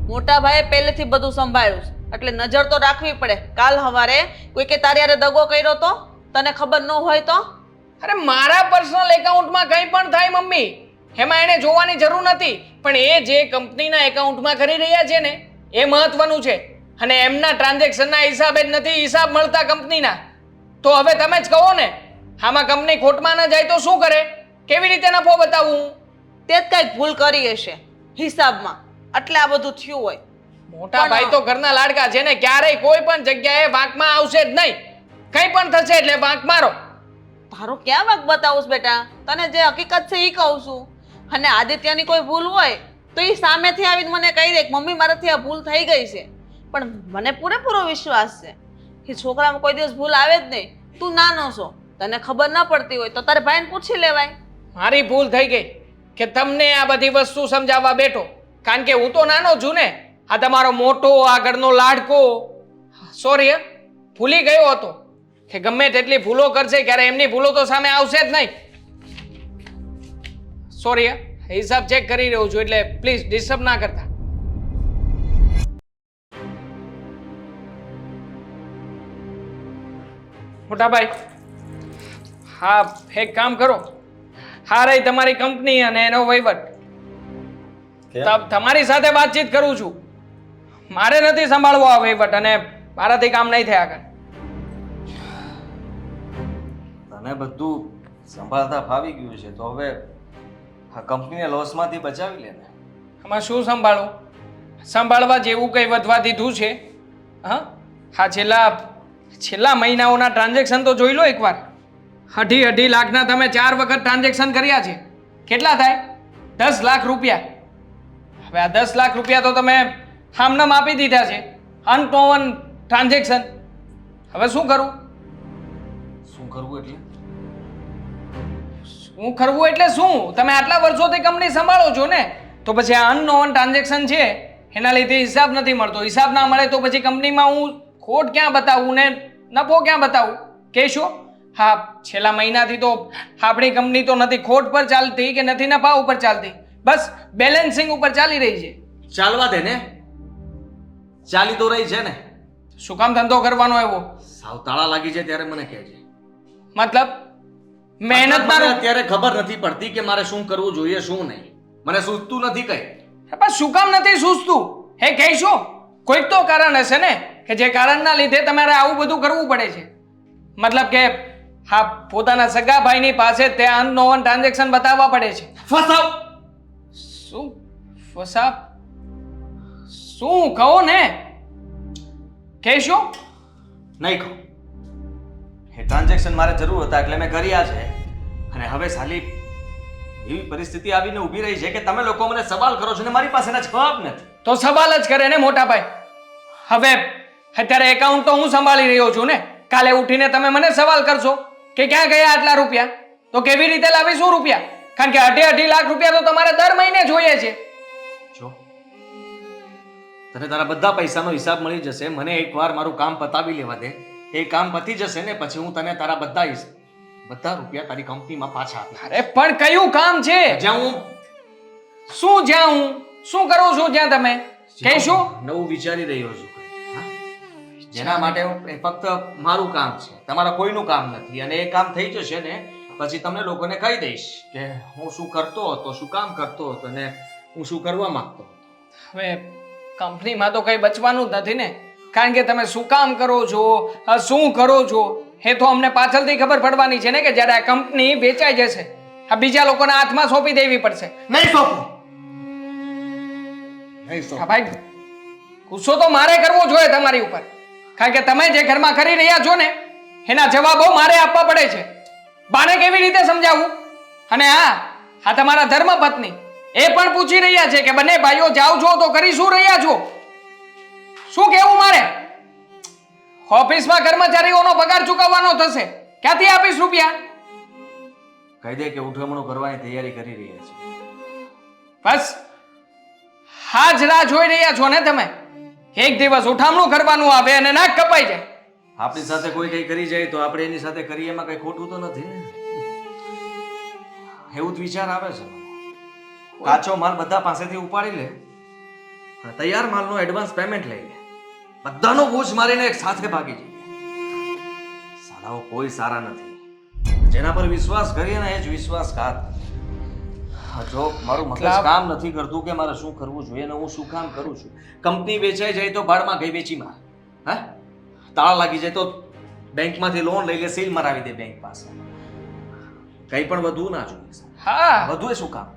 S5: મોટા ભાઈએ પહેલેથી બધું સંભાળ્યું છે એટલે નજર તો રાખવી પડે. કાલ સવારે કોઈ કે તારી હારે દગો કર્યો તો તને ખબર ન હોય તો?
S3: અરે મારા પર્સનલ એકાઉન્ટમાં કંઈ પણ થાય મમ્મી, એમાં એને જોવાની જરૂર નથી. પણ એ જે કંપનીના એકાઉન્ટમાં કરી રહ્યા છે ને એ મહત્વનું છે. અને એમના ટ્રાન્ઝેક્શનના હિસાબે જ નથી હિસાબ મળતા કંપનીના. તો હવે તમે જ કહો ને, આમાં કંપની ખોટમાં ન જાય તો શું કરે? કેવી રીતે નફો બતાવું હું?
S5: તે જ કંઈક ભૂલ કરી હશે હિસાબમાં, એટલે આ બધું થયું હોય.
S3: મોટા ભાઈ તો ઘરના લાડકા છે ને, ક્યારેય કોઈ પણ જગ્યાએ વાંકમાં આવશે જ નહીં. કંઈ પણ થશે એટલે વાંક મારો.
S5: તારો ક્યાં વાંક બતાવું છું બેટા? તને જે હકીકત છે એ કહું છું. અને આદિત્યની કોઈ ભૂલ હોય તો એ સામેથી આવીને મને કહી દે કે મમ્મી મારાથી આ ભૂલ થઈ ગઈ છે. પણ મને પૂરેપૂરો વિશ્વાસ છે કે છોકરામાં કોઈ દિવસ ભૂલ આવે જ નહીં. તું નાનો છો, તને ખબર ન પડતી હોય તો તારે ભાઈને પૂછી લેવાય.
S3: મારી ભૂલ થઈ ગઈ કે તમને આ બધી વસ્તુ સમજાવવા બેઠો, કારણ કે હું તો નાનો છું ને. આ તમારો મોટો, આ ઘરનો લાડકો, સોરી ભૂલી ગયો હતો કે ગમે તેટલી ભૂલો કરશે ક્યારે એમની ભૂલો તો સામે આવશે જ નહીં. સોરી હિસાબ ચેક કરી રહ્યો છું એટલે પ્લીઝ ડિસ્ટર્બ ના કરતા. મોટા ભાઈ, હા એક કામ કરો, હા રહી તમારી કંપની અને એનો વહીવટ. તમારી સાથે વાતચીત કરું છું. મારે નથી સંભાળવો આ વહીવટ અને મારાથી કામ નહીં થયા કરે.
S4: તને બધું સંભાળતા ફાવી ગયું છે તો હવે આ કંપનીને લોસમાંથી બચાવી લે ને.
S3: આમાં શું સંભાળવું? સંભાળવા જેવું કંઈ વધવા દીધું છે? હા છેલ્લા મહિનાઓના ટ્રાન્ઝેક્શન તો જોઈ લો એકવાર. 2.5 લાખના તમે 4 વખત ટ્રાન્ઝેક્શન કર્યા છે. કેટલા થાય? 10 લાખ રૂપિયા. હવે આ 10 લાખ રૂપિયા તો તમે આમનામ આપી દીધા છે, અનનોન ટ્રાન્ઝેક્શન. હવે શું કરું?
S4: શું કરવું એટલે?
S3: શું કરવું એટલે શું? તમે આટલા વર્ષોથી કંપની સંભાળો છો ને, તો પછી આ અનનોન ટ્રાન્ઝેક્શન છે એના લીધે હિસાબ નથી મળતો. હિસાબ ના મળે તો પછી કંપનીમાં હું ખોટ ક્યાં બતાવું ને નફો ક્યાં બતાવું? કહેશો? હા છેલ્લા મહિનાથી તો આપણી કંપની તો નથી ખોટ પર ચાલતી કે નથી નફા ઉપર ચાલતી, બસ બેલેન્સિંગ ઉપર ચાલી રહી છે.
S4: ચાલવા દે ને, ચાલી તો રહી છે ને.
S3: શું કામ ધંધો કરવાનો એવો?
S4: સાવ તાળા લાગી છે ત્યારે મને કહેજે.
S3: મતલબ મહેનત
S4: મને
S3: ના
S4: અત્યારે ખબર નથી પડતી કે મારે શું કરવું જોઈએ શું નહીં. મને સૂઝતું નથી કઈ.
S3: પણ શું કામ નથી સૂઝતું? હે કહેશો? કોઈક તો કારણ હશે ને કે જે કારણના લીધે તમારે આવું બધું કરવું પડે છે. મતલબ કે હા પોતાના સગા ભાઈની પાસે તે અનનોન ટ્રાન્ઝેક્શન બતાવવા પડે છે.
S4: ફસાવ.
S3: શું ફસાવ? શું કહો ને? કહેશો?
S4: નહીં કહું. એ ટ્રાન્ઝેક્શન મારે જરૂર હતા એટલે મેં કર્યા છે. અને હવે સાલી એવી પરિસ્થિતિ આવીને ઊભી રહી છે કે તમે લોકો મને સવાલ કરો છો ને મારી પાસે એના જવાબ નથી.
S3: તો સવાલ જ કરે ને મોટા ભાઈ. હવે અત્યારે એકાઉન્ટ તો હું સંભાળી રહ્યો છું ને. કાલે ઉઠીને તમે મને સવાલ કરશો કે ક્યાં ગયા આટલા રૂપિયા, તો કેવી રીતે લાવીશું રૂપિયા? કારણ કે 2.5 લાખ રૂપિયા તો તમારે દર મહિને જોઈએ છે.
S4: જો તને તારા બધા પૈસાનો હિસાબ મળી જશે. મને એકવાર મારું કામ પતાવી લેવા દે. એ કામ પતી જશે ને પછી હું તને તારા બધા રૂપિયા તારી કંપનીમાં પાછા આપીશ.
S3: અરે પણ કયું કામ છે?
S4: જ્યાં હું
S3: શું કરું છું જ્યાં તમે કહીશું?
S4: નવું વિચારી રહ્યો છું. હા? જેના માટે ફક્ત મારું કામ છે, તમારા કોઈનું કામ નથી. અને એ કામ થઈ જશે ને પછી તમને લોકોને કહી દઈશ કે હું શું કરતો હતો, શું કામ કરતો હતો અને હું શું કરવા માંગતો હતો.
S3: હવે કંપનીમાં તો કઈ બચવાનું જ નથી ને. કારણ કે તમે શું કામ કરો છો, શું કરો છો, એ તો અમને પાછળથી ખબર પડવાની છે ને કે જ્યારે આ કંપની વેચાઈ જશે આ બીજા લોકોના હાથમાં સોંપી દેવી પડશે.
S4: નહીં સોંપું.
S3: હા ભાઈ, ગુસ્સો તો મારે કરવો જોઈએ તમારી ઉપર. કારણ કે તમે જે ઘરમાં કરી રહ્યા છો ને એના જવાબો મારે આપવા પડે છે. બાને કેવી રીતે સમજાવવું? અને હા તમારા ધર્મપત્ની એ પણ પૂછી રહ્યા છે કે બંને ભાઈઓ જાઓ છો તો કરી શું રહ્યા છો? શું કહેવું મારે? ઓફિસમાં કર્મચારીઓનો પગાર ચૂકવવાનો થશે, ક્યાંથી આપીશ રૂપિયા?
S4: કહી દે કે ઉઠમણું કરવાની તૈયારી કરી રહ્યા છે.
S3: બસ હા જ રાહ જોઈ રહ્યા છો ને તમે. એક દિવસ ઉઠામણું કરવાનું આવે અને નાક કપાઈ જાય.
S4: આપણી સાથે કોઈ કઈ કરી જાય તો આપણે એની સાથે કરીએ, એમાં કઈ ખોટું તો નથી ને. એવું જ વિચાર આવે છે. કાચો માલ બધા પાસેથી ઉપાડી લે અને તૈયાર માલનો એડવાન્સ પેમેન્ટ લઈ લે. બધાનો બોજ મારીને એક સાથે ભાગી જાય. સાલાઓ કોઈ સારા નથી. જેના પર વિશ્વાસ કરીએ ને એ જ વિશ્વાસઘાત. જો મારું મગજ કામ નથી કરતું કે મારે શું કરવું જોઈએ ને હું શું કામ કરું છું. કંપની વેચાઈ જાય તો ભાડમાં ગઈ વેચી માર. હા, તાળા લાગી જાય તો બેંકમાંથી લોન લઈ લે, સીલ મરાવી દે બેંક પાસે. કઈ પણ વધુ ના જોઈએ.
S3: હા,
S4: વધુ શું કામ?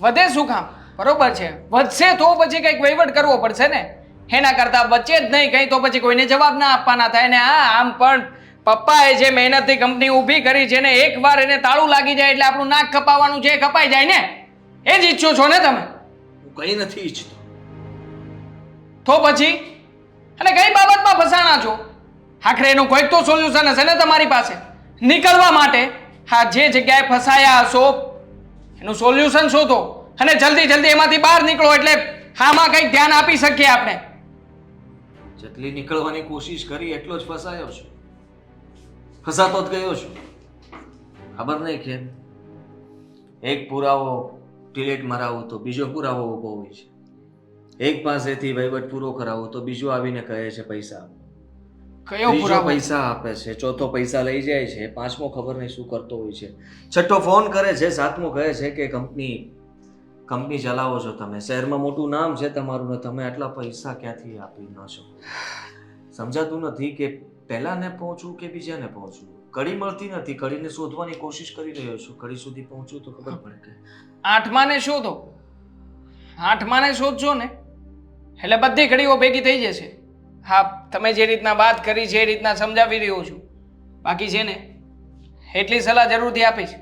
S3: વધે શું કામ? બરોબર છે, વધશે તો પછી કંઈક વહીવટ કરવો પડશે ને. એના કરતા વચ્ચે જ નહીં કઈ તો પછી કોઈને જવાબ ના આપવાના થાય ને. આમ પણ પપ્પાએ જે મહેનતથી કંપની ઊભી કરી છે ને એકવાર એને તાળું લાગી જાય એટલે આપણું નાક કપાવવાનું છે કપાઈ જાય ને. એ જ ઈચ્છો છો ને તમે?
S4: હું કઈ નથી ઈચ્છતો.
S3: તો પછી અને કઈ બાબતમાં ફસાણા છો? આખરે એનું કોઈક તો સોલ્યુશન હશે ને તમારી પાસે નીકળવા માટે. હા, જે જગ્યાએ ફસાયા હશો એનું સોલ્યુશન શોધો અને જલ્દી એમાંથી બહાર નીકળો એટલે આમાં કંઈક ધ્યાન આપી શકીએ આપણે.
S4: જેટલી નીકળવાની કોશિશ કરી એટલો જ ફસાયો છું. ફસાતો જ ગયો છું. ખબર નહીં કેમ એક પુરાવો ડિલીટ મરાવું તો બીજો પુરાવો ઊભો હોય છે. એક પાસેથી વહીવટ પૂરો કરાવો તો બીજો આવીને કહે છે પૈસા આપો.
S3: કયો
S4: ત્રીજો
S3: પુરાવો?
S4: પૈસા આપે છે, ચોથો પૈસા લઈ જાય છે, પાંચમો ખબર નહીં શું કરતો હોય છે, છઠ્ઠો ફોન કરે છે, સાતમો કહે છે કે કંપની ચલાવો છો તમે, શહેરમાં મોટું નામ છે તમારું ને તમે આટલા પૈસા ક્યાંથી આપી ન છો. સમજાતું નથી કે પહેલાને પહોંચવું કે બીજાને પહોંચવું. કડી મળતી નથી, કડીને શોધવાની કોશિશ કરી રહ્યો છું. કડી સુધી પહોંચવું તો ખબર પડે કે
S3: આઠમાને શોધો. આઠમાને શોધજો ને એટલે બધી કડીઓ ભેગી થઈ જશે. હા, તમે જે રીતના વાત કરી છે એ રીતના સમજાવી રહ્યો છું. બાકી છે ને એટલી સલાહ જરૂરથી આપીશ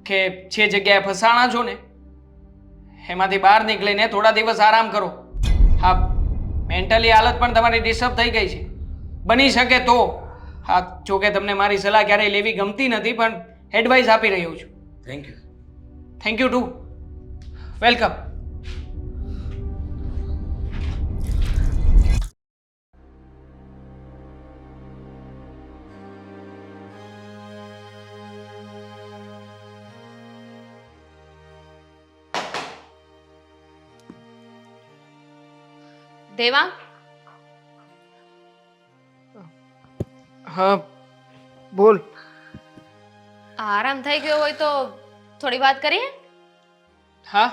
S3: કે જે જગ્યાએ ફસાણા છો ને એમાંથી બહાર નીકળીને થોડા દિવસ આરામ કરો. હા, મેન્ટલી હાલત પણ તમારી ડિસ્ટર્બ થઈ ગઈ છે. બની શકે તો હા, જો કે તમને મારી સલાહ ક્યારેય લેવી ગમતી નથી પણ એડવાઇસ આપી રહ્યો છું.
S4: Thank you.
S3: Thank you too. Welcome.
S2: Deva,
S3: હા બોલ.
S2: આરામ થઈ ગયો હોય તો થોડી વાત કરીએ.
S3: હા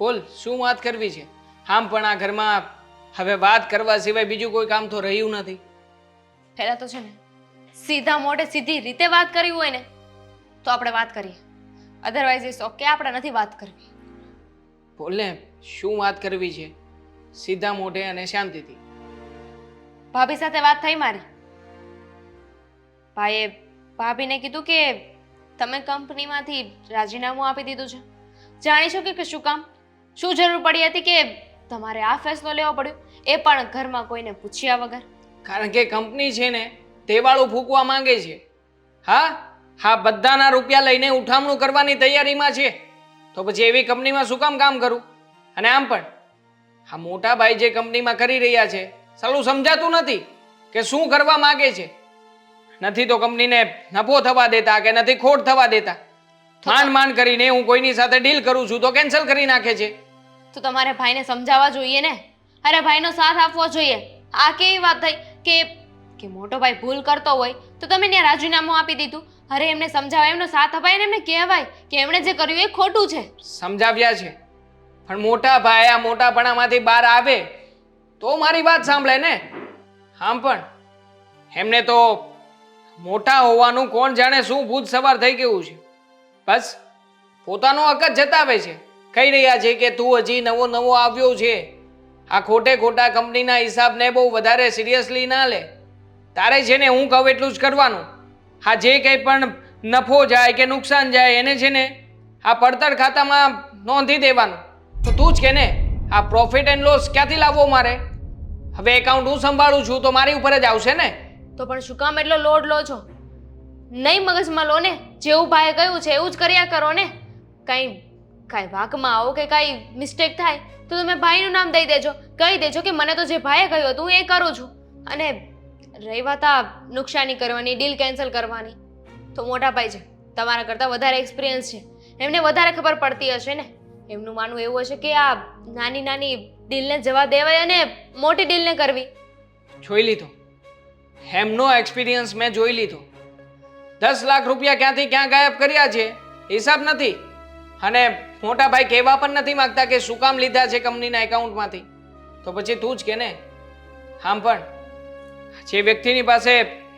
S3: બોલ, શું વાત કરવી છે? આમ પણ આ ઘરમાં હવે વાત કરવા સિવાય બીજું કોઈ કામ તો રહ્યું નથી.
S2: પહેલા તો છે ને સીધા મોઢે સીધી રીતે વાત કરવી હોય ને તો આપણે વાત કરીએ, અધરવાઇઝ ઇટ્સ ઓકે, આપણે નથી વાત કરવી.
S3: બોલ ને, શું વાત કરવી છે? સીધા મોઢે અને શાંતિથી.
S2: ભાભી સાથે વાત થઈ મારી. ભાઈએ ભાભીને કીધું કે તમે કંપનીમાંથી રાજીનામું આપી દીધું છે. જાણી શકો કે શું કામ? શું જરૂર પડી હતી કે તમારે આ ફેસલો લેવો પડ્યો, એ પણ ઘરમાં કોઈને પૂછ્યા વગર?
S3: કારણ કે કંપની છે ને તેવાળું ફૂંકવા માંગે છે. હા બધાના રૂપિયા લઈને ઉઠામણું કરવાની તૈયારીમાં છે. તો પછી એવી કંપનીમાં શું કામ કરું? અને આમ પણ આ મોટા ભાઈ જે કંપનીમાં કરી રહ્યા છે સાલું સમજાતું નથી કે શું કરવા માંગે છે. નથી તો કંપનીને નફો થવા દેતા કે નથી ખોટ થવા દેતા. માંડ કરીને હું કોઈની સાથે ડીલ કરું છું તો કેન્સલ કરી નાખે છે.
S2: તો તમારે ભાઈને સમજાવવા જોઈએ ને. અરે ભાઈનો સાથ આપવો જોઈએ. આ કેવી વાત થઈ કે મોટો ભાઈ ભૂલ કરતો હોય તો તમે ત્યાં રાજીનામું આપી દીધું? અરે એમને સમજાવાય, એમનો સાથ અપાય ને એમને કહેવાય કે એમણે જે કર્યું એ ખોટું છે.
S3: સમજાવ્યા છે, પણ મોટા ભાઈ આ મોટાપણામાંથી બહાર આવે તો મારી વાત સાંભળે ને. આમ પણ એમને તો મોટા હોવાનું કોણ જાણે શું ભૂત સવાર થઈ ગયું છે. બસ પોતાનો હક જ જતાવે છે. કહી રહ્યા છે કે તું હજી નવો આવ્યો છે, આ ખોટા કંપનીના હિસાબને બહુ વધારે સિરિયસલી ના લે. તારે છે ને હું કહું એટલું જ કરવાનું. હા જે કંઈ પણ નફો જાય કે નુકસાન જાય એને છે ને આ પડતર ખાતામાં નોંધી દેવાનું. તો તું જ કે ને આ પ્રોફિટ એન્ડ લોસ ક્યાંથી લાવવો મારે? હવે એકાઉન્ટ હું સંભાળું છું તો મારી ઉપર જ આવશે ને.
S2: તો પણ શું કામ એટલો લોડ લો છો? નહીં મગજમાં લો ને. જેવું ભાઈએ કહ્યું છે એવું જ કર્યા કરો ને. કાંઈ વાંકમાં આવો કે કાંઈ મિસ્ટેક થાય તો તમે ભાઈનું નામ દઈ દેજો, કહી દેજો કે મને તો જે ભાઈએ કહ્યું હતું એ કરું છું. અને રહી વાત આ નુકસાની કરવાની, ડીલ કેન્સલ કરવાની, તો મોટા ભાઈ છે, તમારા કરતાં વધારે એક્સપિરિયન્સ છે, એમને વધારે ખબર પડતી હશે ને. એમનું માનવું એવું હશે કે આ નાની ડીલને જવા દેવાય અને મોટી ડીલને કરવી.
S3: જોઈ લીધો એમનો એક્સપિરિયન્સ મેં જોઈ લીધો. 10 લાખ રૂપિયા ક્યાંથી ક્યાં ગાયબ કર્યા છે હિસાબ નથી. અને મોટા ભાઈ કહેવા પણ નથી માંગતા કે શું કામ લીધા છે કંપનીના એકાઉન્ટમાંથી. તો પછી તું જ કે ને. આમ પણ જે વ્યક્તિની પાસે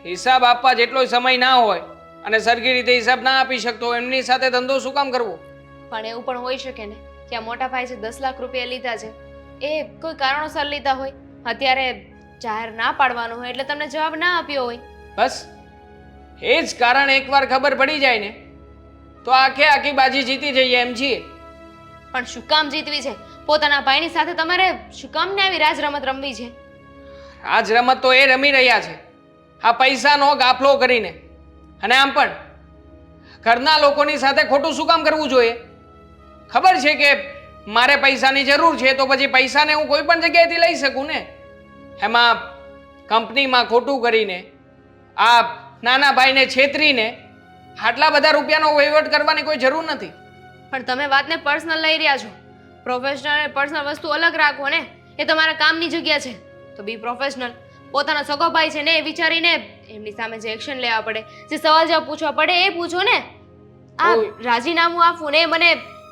S3: હિસાબ આપવા જેટલો સમય ના હોય અને સરખી રીતે હિસાબ ના આપી શકતો એમની સાથે ધંધો શું કામ કરવો?
S2: પણ એવું પણ હોઈ શકે ને કે આ મોટા ભાઈ જે 10 લાખ રૂપિયા લીધા છે એ કોઈ કારણોસર લીધા હોય, અત્યારે જાહેર ના પાડવાનું હોય એટલે તમને જવાબ ના આપ્યો હોય.
S3: બસ એ જ કારણ એકવાર ખબર પડી જાય ને તો આખી બાજી જીતી જઈએ એમ છીએ.
S2: પણ શું કામ જીતવી છે? પોતાના ભાઈની સાથે તમારે શું કામ ને આવી રાજ રમત રમવી છે?
S3: આજ રમત તો એ રમી રહ્યા છે આ પૈસાનો ગાફલો કરીને. અને આમ પણ ઘરના લોકોની સાથે ખોટું શું કામ કરવું જોઈએ? ખબર છે કે મારે પૈસાની જરૂર છે તો પછી પૈસાને હું કોઈ પણ જગ્યાએથી લઈ શકું ને. એમાં કંપનીમાં ખોટું કરીને આ નાના ભાઈને છેતરીને આટલા બધા રૂપિયાનો વહીવટ કરવાની કોઈ જરૂર નથી.
S2: પણ તમે વાતને પર્સનલ લઈ રહ્યા છો. પ્રોફેશનલ અને પર્સનલ વસ્તુ અલગ રાખો ને. એ તમારા કામની જગ્યા છે તો બી પ્રોફેશનલ. પોતાનો સગો ભાઈ છે ને એ વિચારીને એમની સામે જે એક્શન લેવા પડે, જે સવાલ જવાબ પૂછવા પડે એ પૂછો ને. આ રાજીનામું આપવું ને મને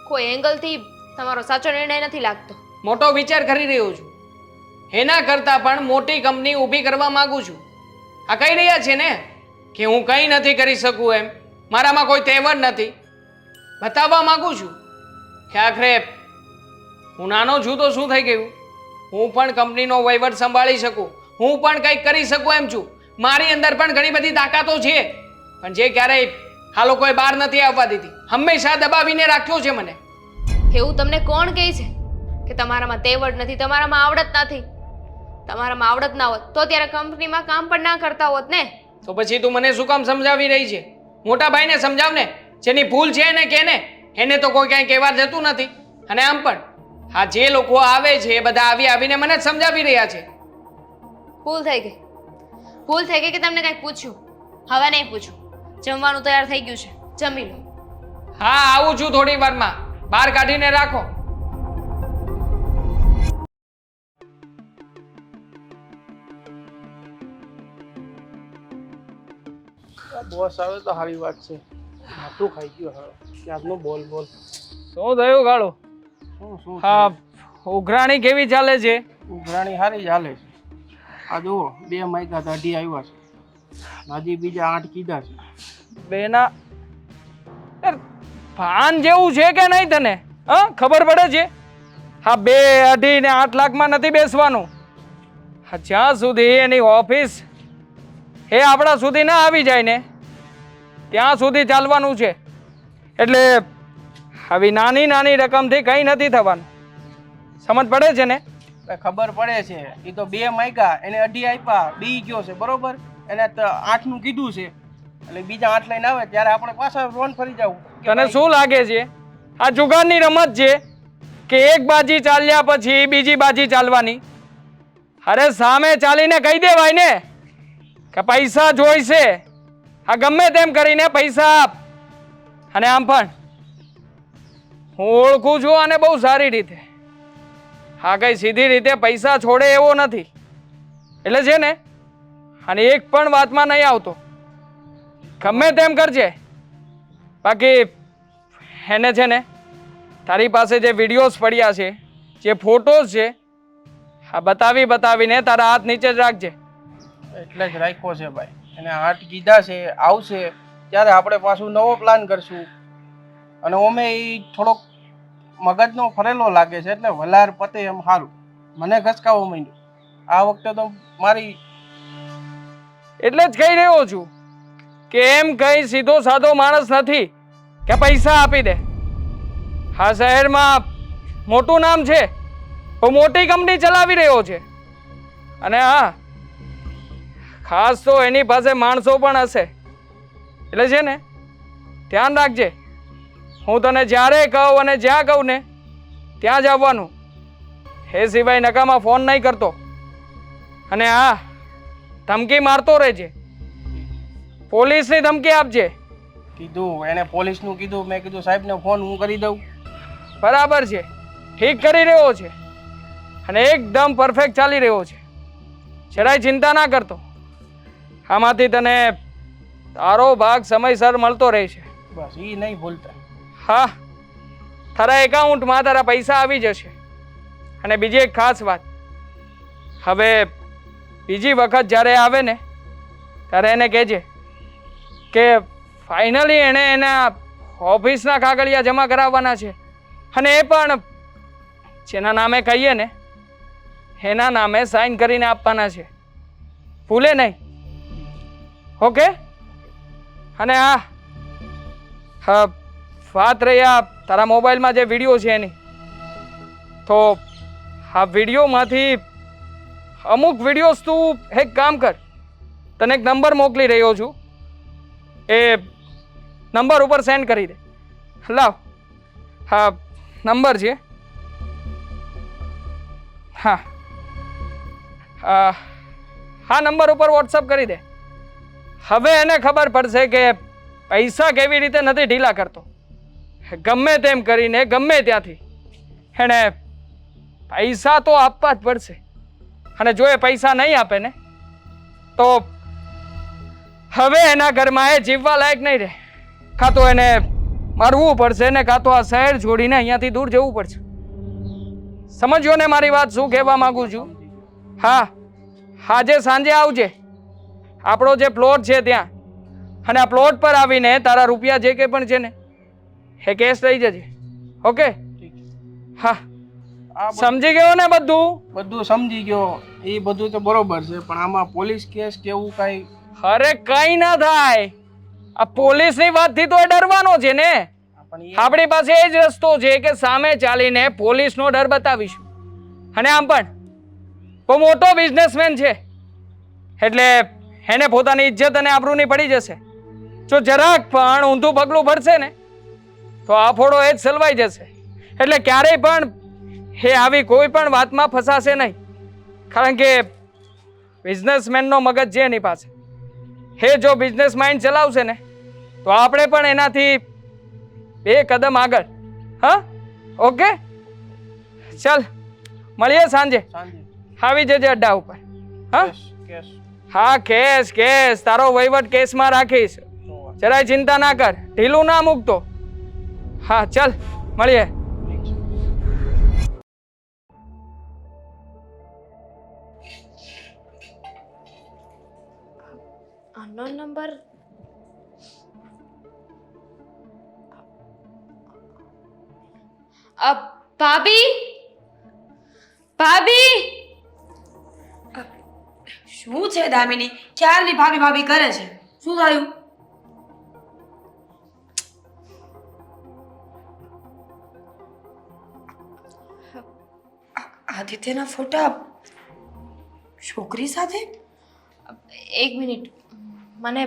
S2: કોઈ એંગલથી તમારો સાચો નિર્ણય નથી લાગતો.
S3: મોટો વિચાર કરી રહ્યો છું. એના કરતાં પણ મોટી કંપની ઊભી કરવા માંગુ છું. આ કહી રહ્યા છે ને કે હું કંઈ નથી કરી શકું એમ, મારામાં કોઈ તેવડ નથી. બતાવવા માંગુ છું કે આખરે હું નાનો છું તો શું થઈ ગયું, હું પણ કંપનીનો વહીવટ સંભાળી શકું, હું પણ કંઈક કરી શકું એમ છું. મારી અંદર પણ ઘણી બધી તાકાતો છે, પણ જે ક્યારેય આ લોકોએ બહાર નથી આવવા દીધી. હંમેશા દબાવીને રાખ્યો છે મને.
S2: એવું તમને કોણ કહે છે કે તમારામાં તેવડ નથી, તમારામાં આવડત નથી? તમારામાં આવડત ના હોત તો ત્યારે કંપનીમાં કામ પણ ના કરતા હોત ને.
S3: તો પછી તું મને શું કામ સમજાવી રહી છે? મોટા ભાઈને સમજાવ ને. જેની ભૂલ છે એને કે ને. એને તો કોઈ કાંઈ કહેવા જતું નથી. અને આમ પણ આ જે લોકો આવે છે એ બધા આવીને મને જ સમજાવી રહ્યા છે.
S2: ભૂલ થઈ ગઈ કે તમને કંઈક પૂછ્યું? હવે નહીં પૂછું. જમવાનું તૈયાર થઈ ગયું છે, જમી લો.
S3: હા આવું છું થોડી વારમાં. બહાર કાઢીને રાખો.
S6: બોસ આવે તો સારી વાત છે. માથું ખાઈ ગયું હવે ક્યારનું બોલ
S3: શું થયું કાળુ?
S6: શું
S3: હા ઉઘરાણી કેવી ચાલે છે?
S6: ઉઘરાણી સારી ચાલે છે. આ જુઓ 2 માયકા તો 2.5 આવ્યા છે, હજી બીજા 8 કીધા છે.
S3: બેના ભાન જેવું છે કે નહીં તને? હા ખબર પડે છે? હા 2, 2.5 ને 8 લાખમાં નથી બેસવાનું. હા જ્યાં સુધી એની ઓફિસ એ આપણા સુધી ના આવી જાય ને ત્યાં સુધી ચાલવાનું છે. એટલે આવી નાની નાની રકમથી કંઈ નથી થવાનું. સમજ પડે છે ને?
S6: ખબર પડે છે. એ તો 2 માંગ્યા, એને 2.5 આપ્યા, બી ગયો છે બરોબર. એને 8 નું કીધું છે, એટલે બીજા 8 લઈને આવે ત્યારે આપણે પાછા રોન ફરી જવું.
S3: તને શું લાગે છે આ જુગારની રમત છે કે એક બાજી ચાલ્યા પછી બીજી બાજી ચાલવાની? અરે સામે ચાલીને કહી દેવાય ને કે પૈસા જોઈશે, આ ગમે તેમ કરીને પૈસા આપ. અને આમ પણ હું ઓળખું છું આને બહુ સારી રીતે. હા, કઈ સીધી રીતે પૈસા છોડે એવો નથી. એટલે છે ને, અને એક પણ વાતમાં નહીં આવતો. ગમે તેમ કરજે. બાકી એને છે ને, તારી પાસે જે વિડીયોઝ પડ્યા છે, જે ફોટોઝ છે, આ બતાવીને તારા હાથ નીચે જ રાખજે.
S6: એટલે જ રાખ્યો છે ભાઈ. એને 8 કીધા છે, આવશે ત્યારે આપણે પાછું નવો પ્લાન કરશું. અને ઓમે એ થોડોક મગજનો ફરેલો લાગે છે, એટલે વલાર પતે એમ સારું. મને ખચકાવો માંડ્યો આ વખતે તો મારી.
S3: એટલે જ કહી રહ્યો છું કે એમ કઈ સીધો સાધો માણસ નથી કે પૈસા આપી દે. આ શહેરમાં મોટું નામ છે, બહુ મોટી કંપની ચલાવી રહ્યો છે. અને હા, ખાસ તો એની પાસે માણસો પણ હશે. એટલે છે ને, ધ્યાન રાખજે. હું તને જ્યારે કહું અને જ્યાં કહું ને ત્યાં જ આવવાનું. એ સિવાય નકામાં ફોન નહીં કરતો. અને હા, ધમકી મારતો રહેજે. પોલીસની ધમકી આપજે.
S6: કીધું એને પોલીસનું કીધું. મેં કીધું સાહેબને ફોન હું કરી દઉં.
S3: બરાબર છે, ઠીક કરી રહ્યો છે. અને એકદમ પરફેક્ટ ચાલી રહ્યો છે. જરાય ચિંતા ના કરતો. આમાંથી તને તારો ભાગ સમયસર મળતો રહેશે.
S6: બસ એ નહીં ભૂલતા.
S3: હા, તારા એકાઉન્ટમાં તારા પૈસા આવી જશે. અને બીજી એક ખાસ વાત, હવે બીજી વખત જ્યારે આવે ને ત્યારે એને કહેજે કે ફાઇનલી એણે એના ઓફિસના કાગળિયા જમા કરાવવાના છે. અને એ પણ જેના નામે કહીએ ને એના નામે સાઈન કરીને આપવાના છે. ભૂલે નહીં. ઓકે? અને હા, વાત રહી આ તારા મોબાઈલમાં જે વિડીયો છે એની, તો આ વિડીયોમાંથી અમુક વિડીયોઝ તું એક કામ કર, તને એક નંબર મોકલી રહ્યો છું, એ નંબર ઉપર સેન્ડ કરી દે. લાવ, હા નંબર છે. હા, હા નંબર ઉપર વોટ્સઅપ કરી દે. હવે એને ખબર પડશે કે પૈસા કેવી રીતે નથી ઢીલા કરતો. ગમે તેમ કરીને ગમે ત્યાંથી એને પૈસા તો આપવા જ પડશે. અને જો એ પૈસા નહીં આપે ને તો હવે એના ઘરમાં એ જીવવા લાયક નહીં રહે. કાં તો એને મરવું પડશે ને કાં તો આ શહેર છોડીને અહીંયાથી દૂર જવું પડશે. સમજ્યો ને મારી વાત શું કહેવા માંગુ છું? હા, આજે સાંજે આવજે આપણો જે પ્લોટ છે ત્યાં. અને આ પ્લોટ પર આવીને તારા રૂપિયા જે કંઈ પણ છે ને એ કેશ લઈ જજે. ઓકે? હા, સમજી ગયો ને બધું?
S6: બધું સમજી ગયો. એ બધું તો બરોબર છે, પણ આમાં પોલીસ કેસ કેવું કઈ?
S3: અરે કઈ ના થાય. આ પોલીસની વાતથી તો એ ડરવાનો છે ને. આપણી પાસે એ જ રસ્તો છે કે સામે ચાલીને પોલીસનો ડર બતાવીશું. અને આમ પણ બહુ મોટો બિઝનેસમેન છે, એટલે એને પોતાની ઇજ્જત અને આબરૂની પડી જશે. જો જરાક પણ ઊંધું પગલું ભરશે ને તો આ ફોડો એ જ સલવાઈ જશે. એટલે ક્યારેય પણ એ આવી કોઈ પણ વાતમાં ફસાશે નહીં. કારણ કે બિઝનેસમેનનો મગજ છે એની પાસે. એ જો બિઝનેસ માઇન્ડ ચલાવશે ને તો આપણે પણ એનાથી 2 કદમ આગળ. હા, ઓકે? ચાલ મળીએ સાંજે. આવી જજે અડ્ડા ઉપર. હા હા, કેસ તારો વહીવટ કેસમાં રાખીશ. જરાય ચિંતા ના કર, ઢીલું ના મૂકતો. હા ચાલ મળીએ.
S2: Unknown number. ભાભી, ભાભી.
S1: શું છે દામિની? ક્યારની ભાભી ભાભી કરે છે? શું થયું? આદિત્યના ફોટા છોકરી સાથે?
S2: એક મિનિટ, મને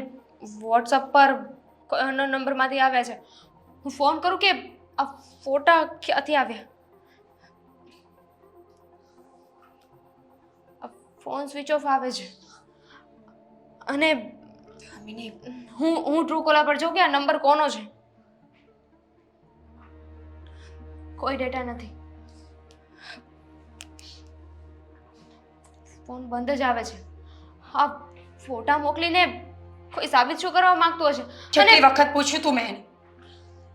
S2: વોટ્સઅપ પર કોઈ અનનોન નંબરમાંથી આવ્યા છે. હું ફોન કરું કે આ ફોટા ક્યાંથી આવ્યા? ફોન સ્વિચ ઓફ આવે છે અને
S1: દામિની,
S2: હું ટ્રુ કોલર પર જોઉં કે આ નંબર કોનો છે. કોઈ ડેટા નથી. ફોન બંધ જ આવે છે. આ ફોટા મોકલીને કોઈ સાબિત શું કરવા માંગતું હશે?
S1: કેટલી વખત પૂછ્યું તું મેં એને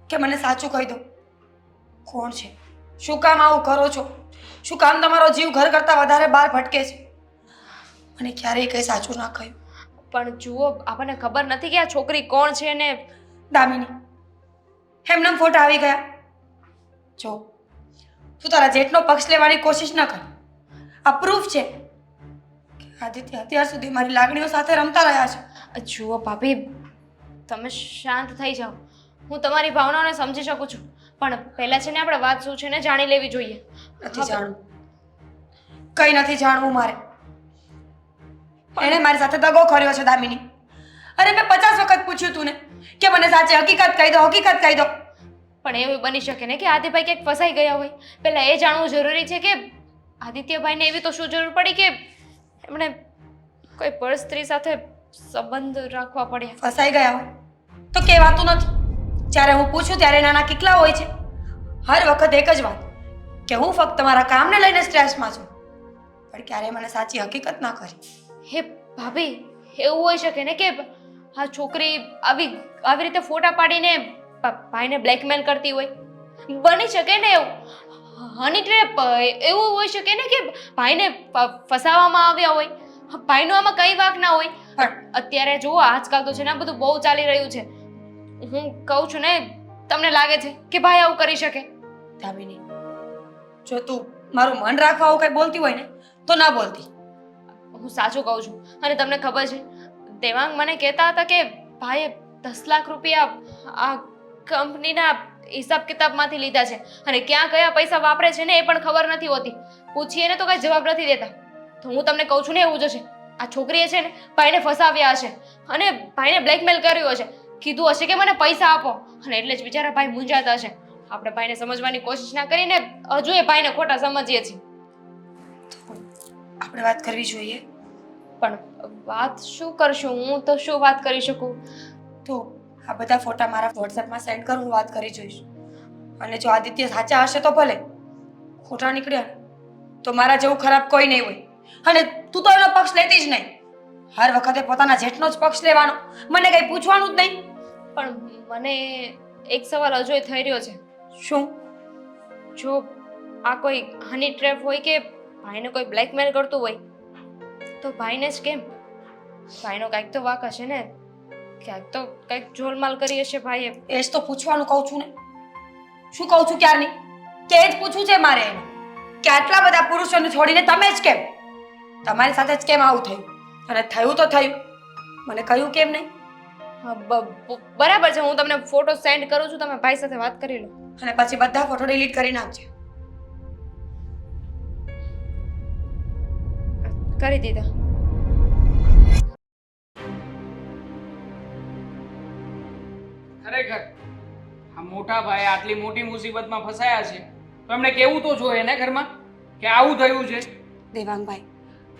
S1: કે મને સાચું કહી દો, કોણ છે, શું કામ આવું કરો છો, શું કામ તમારો જીવ ઘર કરતા વધારે બહાર ભટકે છે? મને ક્યારેય કંઈ સાચું ના કહ્યું.
S2: પણ જુઓ, આપણને ખબર નથી કે આ છોકરી કોણ છે ને.
S1: દામિની, એમના ફોટા આવી ગયા. જો તું તારા જેઠનો પક્ષ લેવાની કોશિશ ન કર. આ પ્રૂફ છે કે આદિત્ય અત્યાર સુધી મારી લાગણીઓ સાથે રમતા રહ્યા છે.
S2: જુઓ ભાભી, તમે શાંત થઈ જાઓ. હું તમારી ભાવનાઓને સમજી શકું છું, પણ પહેલા છે ને આપણે વાત શું છે ને જાણી લેવી જોઈએ.
S1: નથી જાણવું, કઈ નથી જાણવું મારે. એણે મારી સાથે દગો કર્યો છે દામિની. અરે મેં 50 વખત પૂછ્યું તું ને કે મને સાચી હકીકત કહી દો, હકીકત કહી દો.
S2: પણ એવું બની શકે ને કે આદિભાઈ ક્યાંક ફસાઈ ગયા હોય. પહેલા એ જાણવું જરૂરી છે કે આદિત્યભાઈને એવી તો શું જરૂર પડી કે એમણે કોઈ પર સ્ત્રી સાથે સંબંધ રાખવા પડ્યા.
S1: ફસાઈ ગયા હોય તો કહેવાતું નથી. જ્યારે હું પૂછું ત્યારે નાના કિકલા હોય છે. હર વખત એક જ વાત કે હું ફક્ત મારા કામને લઈને સ્ટ્રેસમાં છું, પણ ક્યારે મને સાચી હકીકત ના કરી.
S2: હે ભાભી, એવું હોઈ શકે ને કે આ છોકરી આવી રીતે ફોટા પાડીને ભાઈને બ્લેકમેલ કરતી હોય. બની શકે ને એવું. હની ટ્રેપ એવું હોઈ શકે ને કે ભાઈને ફસાવવામાં આવ્યા હોય. ભાઈનો આમાં કઈ વાંક ના હોય. પણ અત્યારે જુઓ, આજકાલ તો છે ને આ બધું બહુ ચાલી રહ્યું છે. હું કહું છું ને, તમને લાગે છે કે ભાઈ આવું કરી શકે?
S1: દામિની, જો તું મારું મન રાખવા આવું કઈ બોલતી હોય ને તો ના બોલતી.
S2: હું સાચું કહું છું. અને તમને ખબર છે, દેવાંગ મને કહેતા હતા કે ભાઈએ 10 લાખ રૂપિયા આ કંપનીના હિસાબ કિતાબમાંથી લીધા છે અને ક્યાં કયા પૈસા વાપરે છે ને એ પણ ખબર નથી હોતી. પૂછીએ ને તો કઈ જવાબ નથી દેતા. તો હું તમને કહું છું ને, એવું જ હશે. આ છોકરીએ છે ને ભાઈને ફસાવ્યા હશે અને ભાઈને બ્લેકમેલ કર્યું હશે. કીધું હશે કે મને પૈસા આપો, અને એટલે જ બિચારા ભાઈ મૂંઝાતા હશે. આપણે ભાઈને સમજવાની કોશિશ ના કરીને હજુ એ ભાઈને ખોટા સમજીએ છીએ.
S1: આપણે વાત કરવી જોઈએ.
S2: પણ વાત શું કરશું? હું તો શું વાત કરી શકું?
S1: તો આ બધા ફોટા મારા વોટ્સએપમાં સેન્ડ કર, હું વાત કરી જોઈશ. અને જો આદિત્ય સાચા હશે તો ભલે, ખોટા નીકળ્યા તો મારા જેવું ખરાબ કોઈ નહીં હોય. અને તું તો એનો પક્ષ લેતી જ નહીં. હર વખતે પોતાના જેઠનો જ પક્ષ લેવાનો, મને કંઈ પૂછવાનું જ નહીં.
S2: પણ મને એક સવાલ હજુ થઈ રહ્યો છે.
S1: શું?
S2: જો આ કોઈ હની ટ્રેપ હોય કે ભાઈને કોઈ બ્લેકમેલ કરતું હોય તો ભાઈને જ કેમ? ભાઈનો કાંઈક તો વાંક હશે ને. ક્યાંક તો કંઈક જોલમાલ કરી હશે ભાઈએ.
S1: એ જ તો પૂછવાનું કહું છું ને. શું કહું છું ક્યારની? કે એ જ પૂછવું છે મારે એને કે આટલા બધા પુરુષોને છોડીને તમે જ કેમ? તમારી સાથે જ કેમ આવું થયું? અને થયું તો થયું, મને કહ્યું કેમ નહીં?
S2: બરાબર છે, હું તમને ફોટો સેન્ડ કરું છું, તમે ભાઈ સાથે વાત કરી લો.
S1: અને પછી બધા ફોટો ડિલીટ કરી નાખજે.
S2: કરી દીધા.
S3: ખરેખર આ મોટા ભાઈ આટલી મોટી મુસીબતમાં ફસાયા છે તો એમણે કેવું તો જોઈએ ને ઘરમાં કે આવું થયું છે.
S1: દેવાંગભાઈ,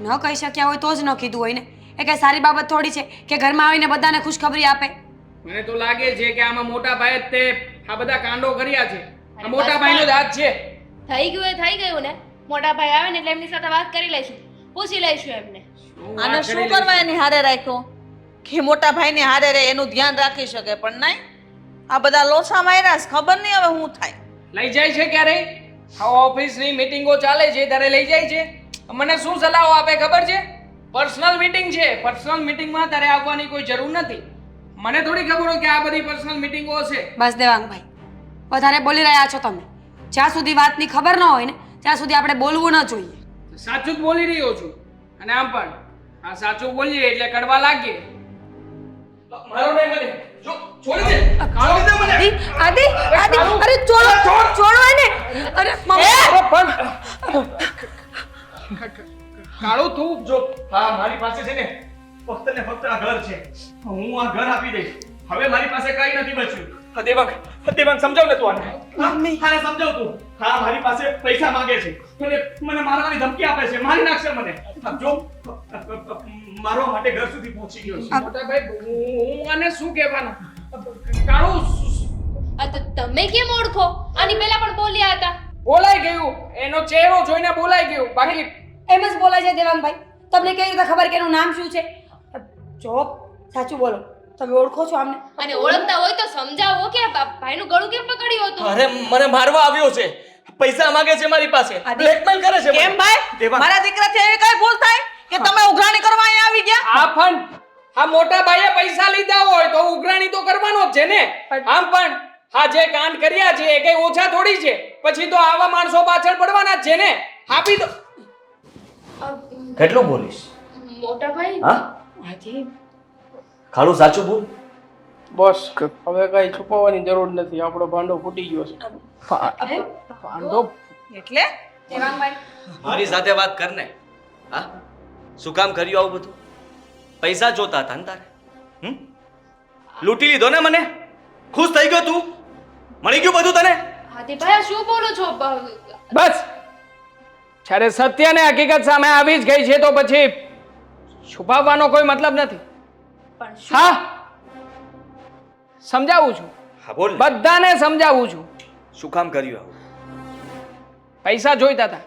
S1: ન કહી શક્યા હોય તો જ ન કીધું હોય ને. એ કઈ સારી બાબત થોડી છે કે ઘરમાં આવીને બધાને ખુશખબરી આપે.
S3: મને તો લાગે છે કે આમાં મોટા ભાઈ જ તે આ બધા કાંડો કર્યા છે. આ મોટા ભાઈનો જ હાથ છે.
S2: થઈ ગયું એ થઈ ગયું ને. મોટા ભાઈ આવે ને એટલે એમની સાથે વાત કરી લઈશું, પૂછી લઈશું એમને.
S5: આને શું કરવા એની હારે રાખ્યો કે મોટા ભાઈને હારે રહે, એનું ધ્યાન રાખી શકે? પણ નહીં, આ બધા લોસા માર્યા છે. ખબર નહીં હવે શું થાય.
S3: લઈ જાય છે ક્યારે? આ ઓફિસની મીટિંગો ચાલે છે ત્યારે લઈ જાય છે. મને શું સલાહો આપે ખબર છે? પર્સનલ મીટિંગ છે, પર્સનલ મીટિંગમાં તારે આવવાની કોઈ જરૂર નથી. મને થોડી ખબર હોય કે આ બધી પર્સનલ મીટિંગો હશે.
S1: બસ દેવાંગભાઈ, વધારે બોલી રહ્યા છો તમે. જ્યાં સુધી વાતની ખબર ન હોય ને ત્યાં સુધી આપણે બોલવું ન જોઈએ.
S3: સાચું જ બોલી રહ્યો છું. અને આમ પણ આ સાચું બોલીએ એટલે કડવા લાગીએ. મારો નહીં મને. જો છોડી દે. છોડી દે મને.
S1: આદિ, અરે છોડો એને. અરે મમ્મી,
S4: હા મારી પાસે છે ને ફક્ત ને ફક્ત આ ઘર છે. હું આ ઘર આપી દઈશ. હવે મારી પાસે કઈ નથી બચ્યું. દેવાંગ સમજાવ ને તું આને. હા સમજાવ તું. હા મારી પાસે પૈસા માંગે છે. મને મારવાની ધમકી આપે છે. મારી નાખશે મને. જો મારવા માટે ઘર સુધી પહોંચી ગયો છે.
S3: મોટા ભાઈ હું આને શું કહેવાનો? કાળુ
S2: આ તો તમે કેમ ઓળખો? આની પહેલા પણ બોલ્યા હતા.
S3: બોલાઈ ગયું. એનો ચહેરો જોઈને બોલાઈ ગયું. બાકી
S1: એમ જ બોલાય છે દેવાંગભાઈ. તમને કેવી રીતે ખબર કે એનું નામ શું છે? જો સાચું બોલો, તમે ઓળખો છો આમને?
S2: અને ઓળખતા હોય તો સમજાવો કે આ ભાઈનું ગળું કેમ પકડ્યું હતું?
S4: અરે મને મારવા આવ્યો છે. પૈસા માંગે છે મારી પાસે. બ્લેકમેલ કરે છે.
S5: કેમ ભાઈ?
S4: દેવાંગ.
S5: મારા દીકરાથી એવી કઈ ભૂલ થાય કે તમે ઉઘરાણી કરવા અહીંયા આવી ગયા?
S3: આ ફંડ આ મોટા ભાઈએ પૈસા લીધા હોય તો ઉઘરાણી તો કરવાનો જ છે ને. આમ પણ આ જે કાંડ કર્યા છે એ કઈ ઓછા થોડી છે. પછી તો આવા માણસો પાછળ પડવાના જ છે ને. આપી દો.
S4: કેટલું બોલીશ?
S2: મોટા ભાઈ
S4: હા
S1: હાજી
S4: ખાડું સાચું બોલ.
S6: બસ હવે કઈ છુપાવવાની જરૂર નથી. આપણો ભાંડો ફૂટી ગયો છે.
S3: ભાંડો
S5: એટલે
S1: દેવાંગભાઈ
S4: મારી સાથે વાત કર ને. હા શું કામ કર્યું આવું બધું? પૈસા જોતા હતા ને તારે? લૂંટી લીધો ને મને? ખુશ થઈ ગયો તું? મળી ગયું બધું તને?
S2: હાથીભાઈ આ શું બોલો છો?
S3: બસ જ્યારે સત્ય ને હકીકત સામે આવી જ ગઈ છે તો પછી છુપાવવાનો કોઈ મતલબ નથી.
S2: પણ શું?
S3: હા સમજાવું છું.
S4: હા બોલ ને.
S3: બધાને સમજાવું છું.
S4: શું કામ કર્યું આવું?
S3: પૈસા જોઈતા હતા.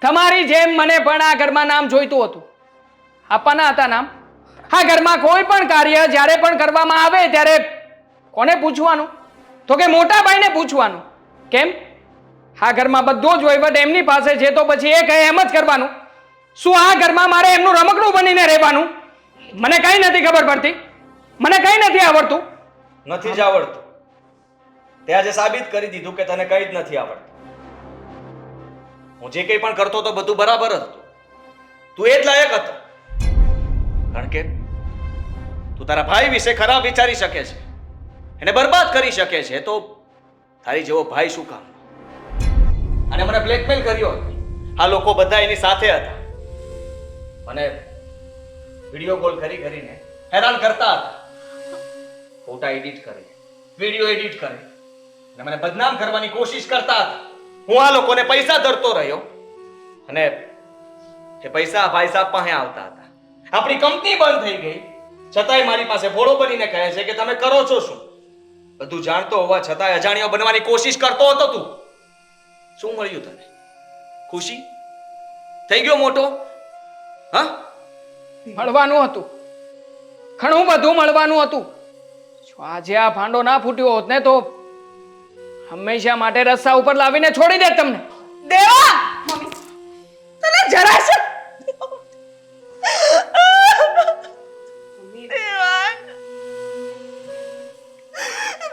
S3: તમારી જેમ મને પણ આ ઘરમાં નામ જોઈતું હતું. આપવાના હતા નામ. આ ઘરમાં કોઈ પણ કાર્ય જ્યારે પણ કરવામાં આવે ત્યારે કોને પૂછવાનું? તો કે મોટા ભાઈને પૂછવાનું. કેમ? આ ઘરમાં બધો જ વહીવટ એમની પાસે છે તો પછી એ કહે એમ જ કરવાનું. શું આ ઘરમાં મારે એમનું રમકડું બનીને રહેવાનું? મને કઈ નથી ખબર પડતી. મને કઈ નથી આવડતું.
S4: નથી જ આવડતું. તે આજે સાબિત કરી દીધું કે તને કઈ જ નથી આવડતું. હું જે કંઈ પણ કરતો તો બધું બરાબર જ હતું. તું એ જ લાયક હતો. કારણ કે તું તારા ભાઈ વિશે ખરાબ વિચારી શકે છે, એને બરબાદ કરી શકે છે, તો તારી જેવો ભાઈ શું કામ? અને મને બ્લેકમેલ કર્યો. આ લોકો બધા એની સાથે હતા. મને વિડીયો કોલ કરીને હેરાન કરતા હતા. ફોટા એડિટ કરે, વિડીયો એડિટ કરે અને મને બદનામ કરવાની કોશિશ કરતા હતા. હું આ લોકોને પૈસા ધરતો રહ્યો અને એ પૈસા ભાઈ સાહેબ પાસે આવતા હતા. આપણી કંપની બંધ થઈ ગઈ છતાંય મારી પાસે ભોળો બનીને કહે છે કે તમે કરો છો શું? બધું જાણતો હોવા છતાંય અજાણ્યો બનવાની કોશિશ કરતો હતો તું. શું મળ્યું તને? ખુશી? થઈ ગયો મોટો? હા
S3: મળવાનું હતું. ઘણું બધું મળવાનું હતું. જો આજે આ ભાંડો ના ફૂટ્યો હોત ને તો હંમેશા માટે રસ્તા ઉપર લાવીને છોડી દે તમને.
S5: દેવા તને જરા છે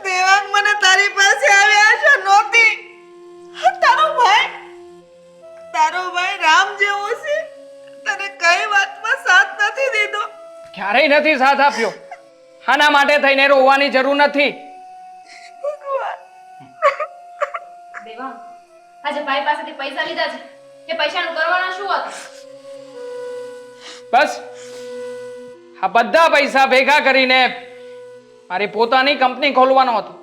S5: દેવાંગ મને તારી પાસે આવી આશા નહોતી. તારો ભાઈ રામ જેવો છે, તને કઈ વાતમાં સાથ નથી દીધો.
S3: ક્યારેય નથી સાથ આપ્યો. આના માટે થઈને રોવાની જરૂર નથી.
S2: દેવાંગ આજે ભાઈ પાસેથી પૈસા લીધા છે એ પૈસાનું કરવાના શું હતું?
S3: બસ આ બધા પૈસા ભેગા કરીને મારી પોતાની કંપની ખોલવાનો હતો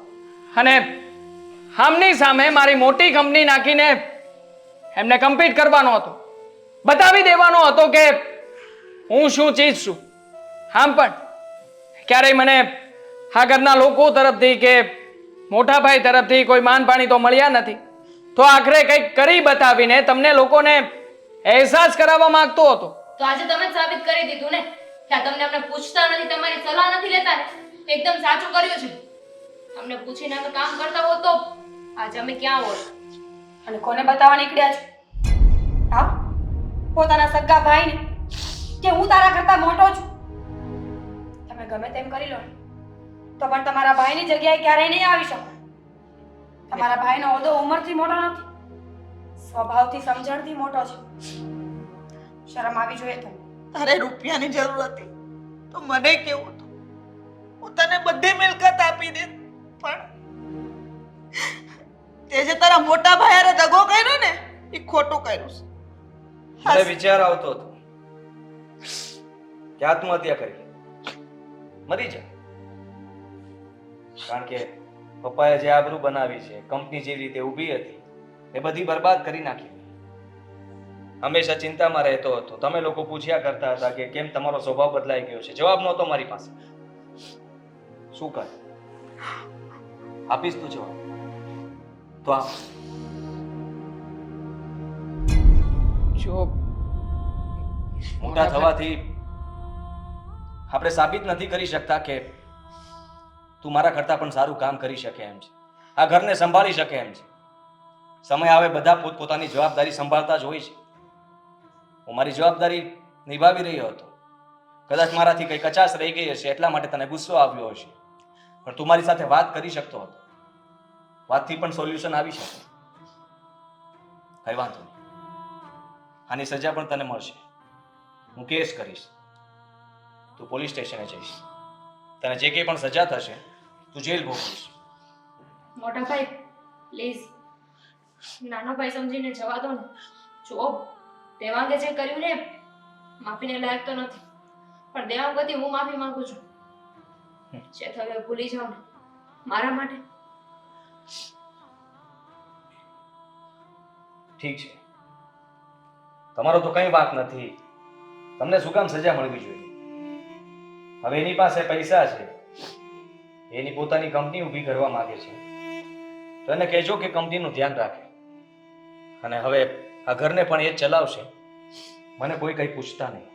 S3: અને આમની સામે મારી મોટી કંપની નાખીને એમને કમ્પીટ કરવાનો હતો. બતાવી દેવાનો હતો કે હું શું ચીજ છું. આમ પણ ક્યારેય મને આ ઘરના લોકો તરફથી કે મોટા ભાઈ તરફથી કોઈ માન પાણી તો મળ્યા નથી. તો આખરે કંઈક કરી બતાવીને તમને લોકોને અહેસાસ કરાવવા માંગતો હતો.
S2: તો આજે તમે જ સાબિત કરી દીધું ને કે આ તમને અમને પૂછતા નથી, તમારી સલાહ નથી લેતા ને. એકદમ સાચું કર્યું છે. અમને પૂછીને અમે કામ કરતા હોત તો આજે અમે ક્યાં હોત?
S1: અને કોને બતાવવા નીકળ્યા છો? હા પોતાના સગા ભાઈને કે હું તારા કરતા મોટો છું? તમે ગમે તેમ કરી લો ને, તો પણ તમારા ભાઈની જગ્યાએ ક્યારેય નહીં આવી શકો. તમારા ભાઈનો હોદ્દો ઉંમરથી મોટો નથી, સ્વભાવથી સમજણથી મોટો છે. શરમ આવી જોઈએ તમને.
S5: તારે રૂપિયાની જરૂર હતી તો મને કેવું હતું, હું તને બધી મિલકત આપી દે. પણ તે જે તારા મોટા ભાઈ હારે દગો કર્યો ને એ ખોટું કર્યું છે.
S4: મને વિચાર આવતો હતો કે આત્મહત્યા કરી મરી જા. કારણ કે પપ્પાએ જે આબરૂ બનાવી છે, કંપની જે રીતે ઊભી હતી એ બધી બરબાદ કરી નાખી. હંમેશા ચિંતામાં રહેતો હતો. તમે લોકો પૂછ્યા કરતા હતા કે કેમ તમારો સ્વભાવ બદલાઈ ગયો છે. જવાબ નહોતો મારી પાસે. શું કરે? આપીશ તું જવાબ તો આપ.
S6: જો
S4: મોટા થવાથી આપણે સાબિત નથી કરી શકતા કે તું મારા કરતાં પણ સારું કામ કરી શકે એમ છે, આ ઘરને સંભાળી શકે એમ છે. સમય આવે બધા પોતપોતાની જવાબદારી સંભાળતા જ હોય છે. હું મારી જવાબદારી નિભાવી રહ્યો હતો. કદાચ મારાથી કઈ કચાશ રહી ગઈ હશે એટલા માટે તને ગુસ્સો આવ્યો હશે, પણ તું મારી સાથે વાત કરી શકતો હતો. વાતથી પણ સોલ્યુશન આવી શકે. કઈ વાંધો નહીં, આની સજા પણ તને મળશે. હું કેસ કરીશ, તું પોલીસ સ્ટેશને જઈશ. તને જે કંઈ પણ સજા થશે તું જેલ ભોગવીશ.
S2: મોટા ભાઈ પ્લીઝ નાનો ભાઈ સમજીને જવા દો ને. જો દેવાંગે જે કર્યું ને માફીને લાયક તો નથી, પણ દેવાંગ વતી હું માફી માંગુ છું. જે થયું એ ભૂલી જાઓ ને મારા માટે.
S4: ઠીક છે, તમારો તો કંઈ વાંક નથી. તમને શું કામ સજા મળવી જોઈએ? હવે એની પાસે પૈસા છે, એની પોતાની કંપની ઊભી કરવા માંગે છે, તો એને કહેજો કે કંપનીનું ધ્યાન રાખે. અને હવે આ ઘરને પણ એ જ ચલાવશે. મને કોઈ કંઈ પૂછતા નહીં.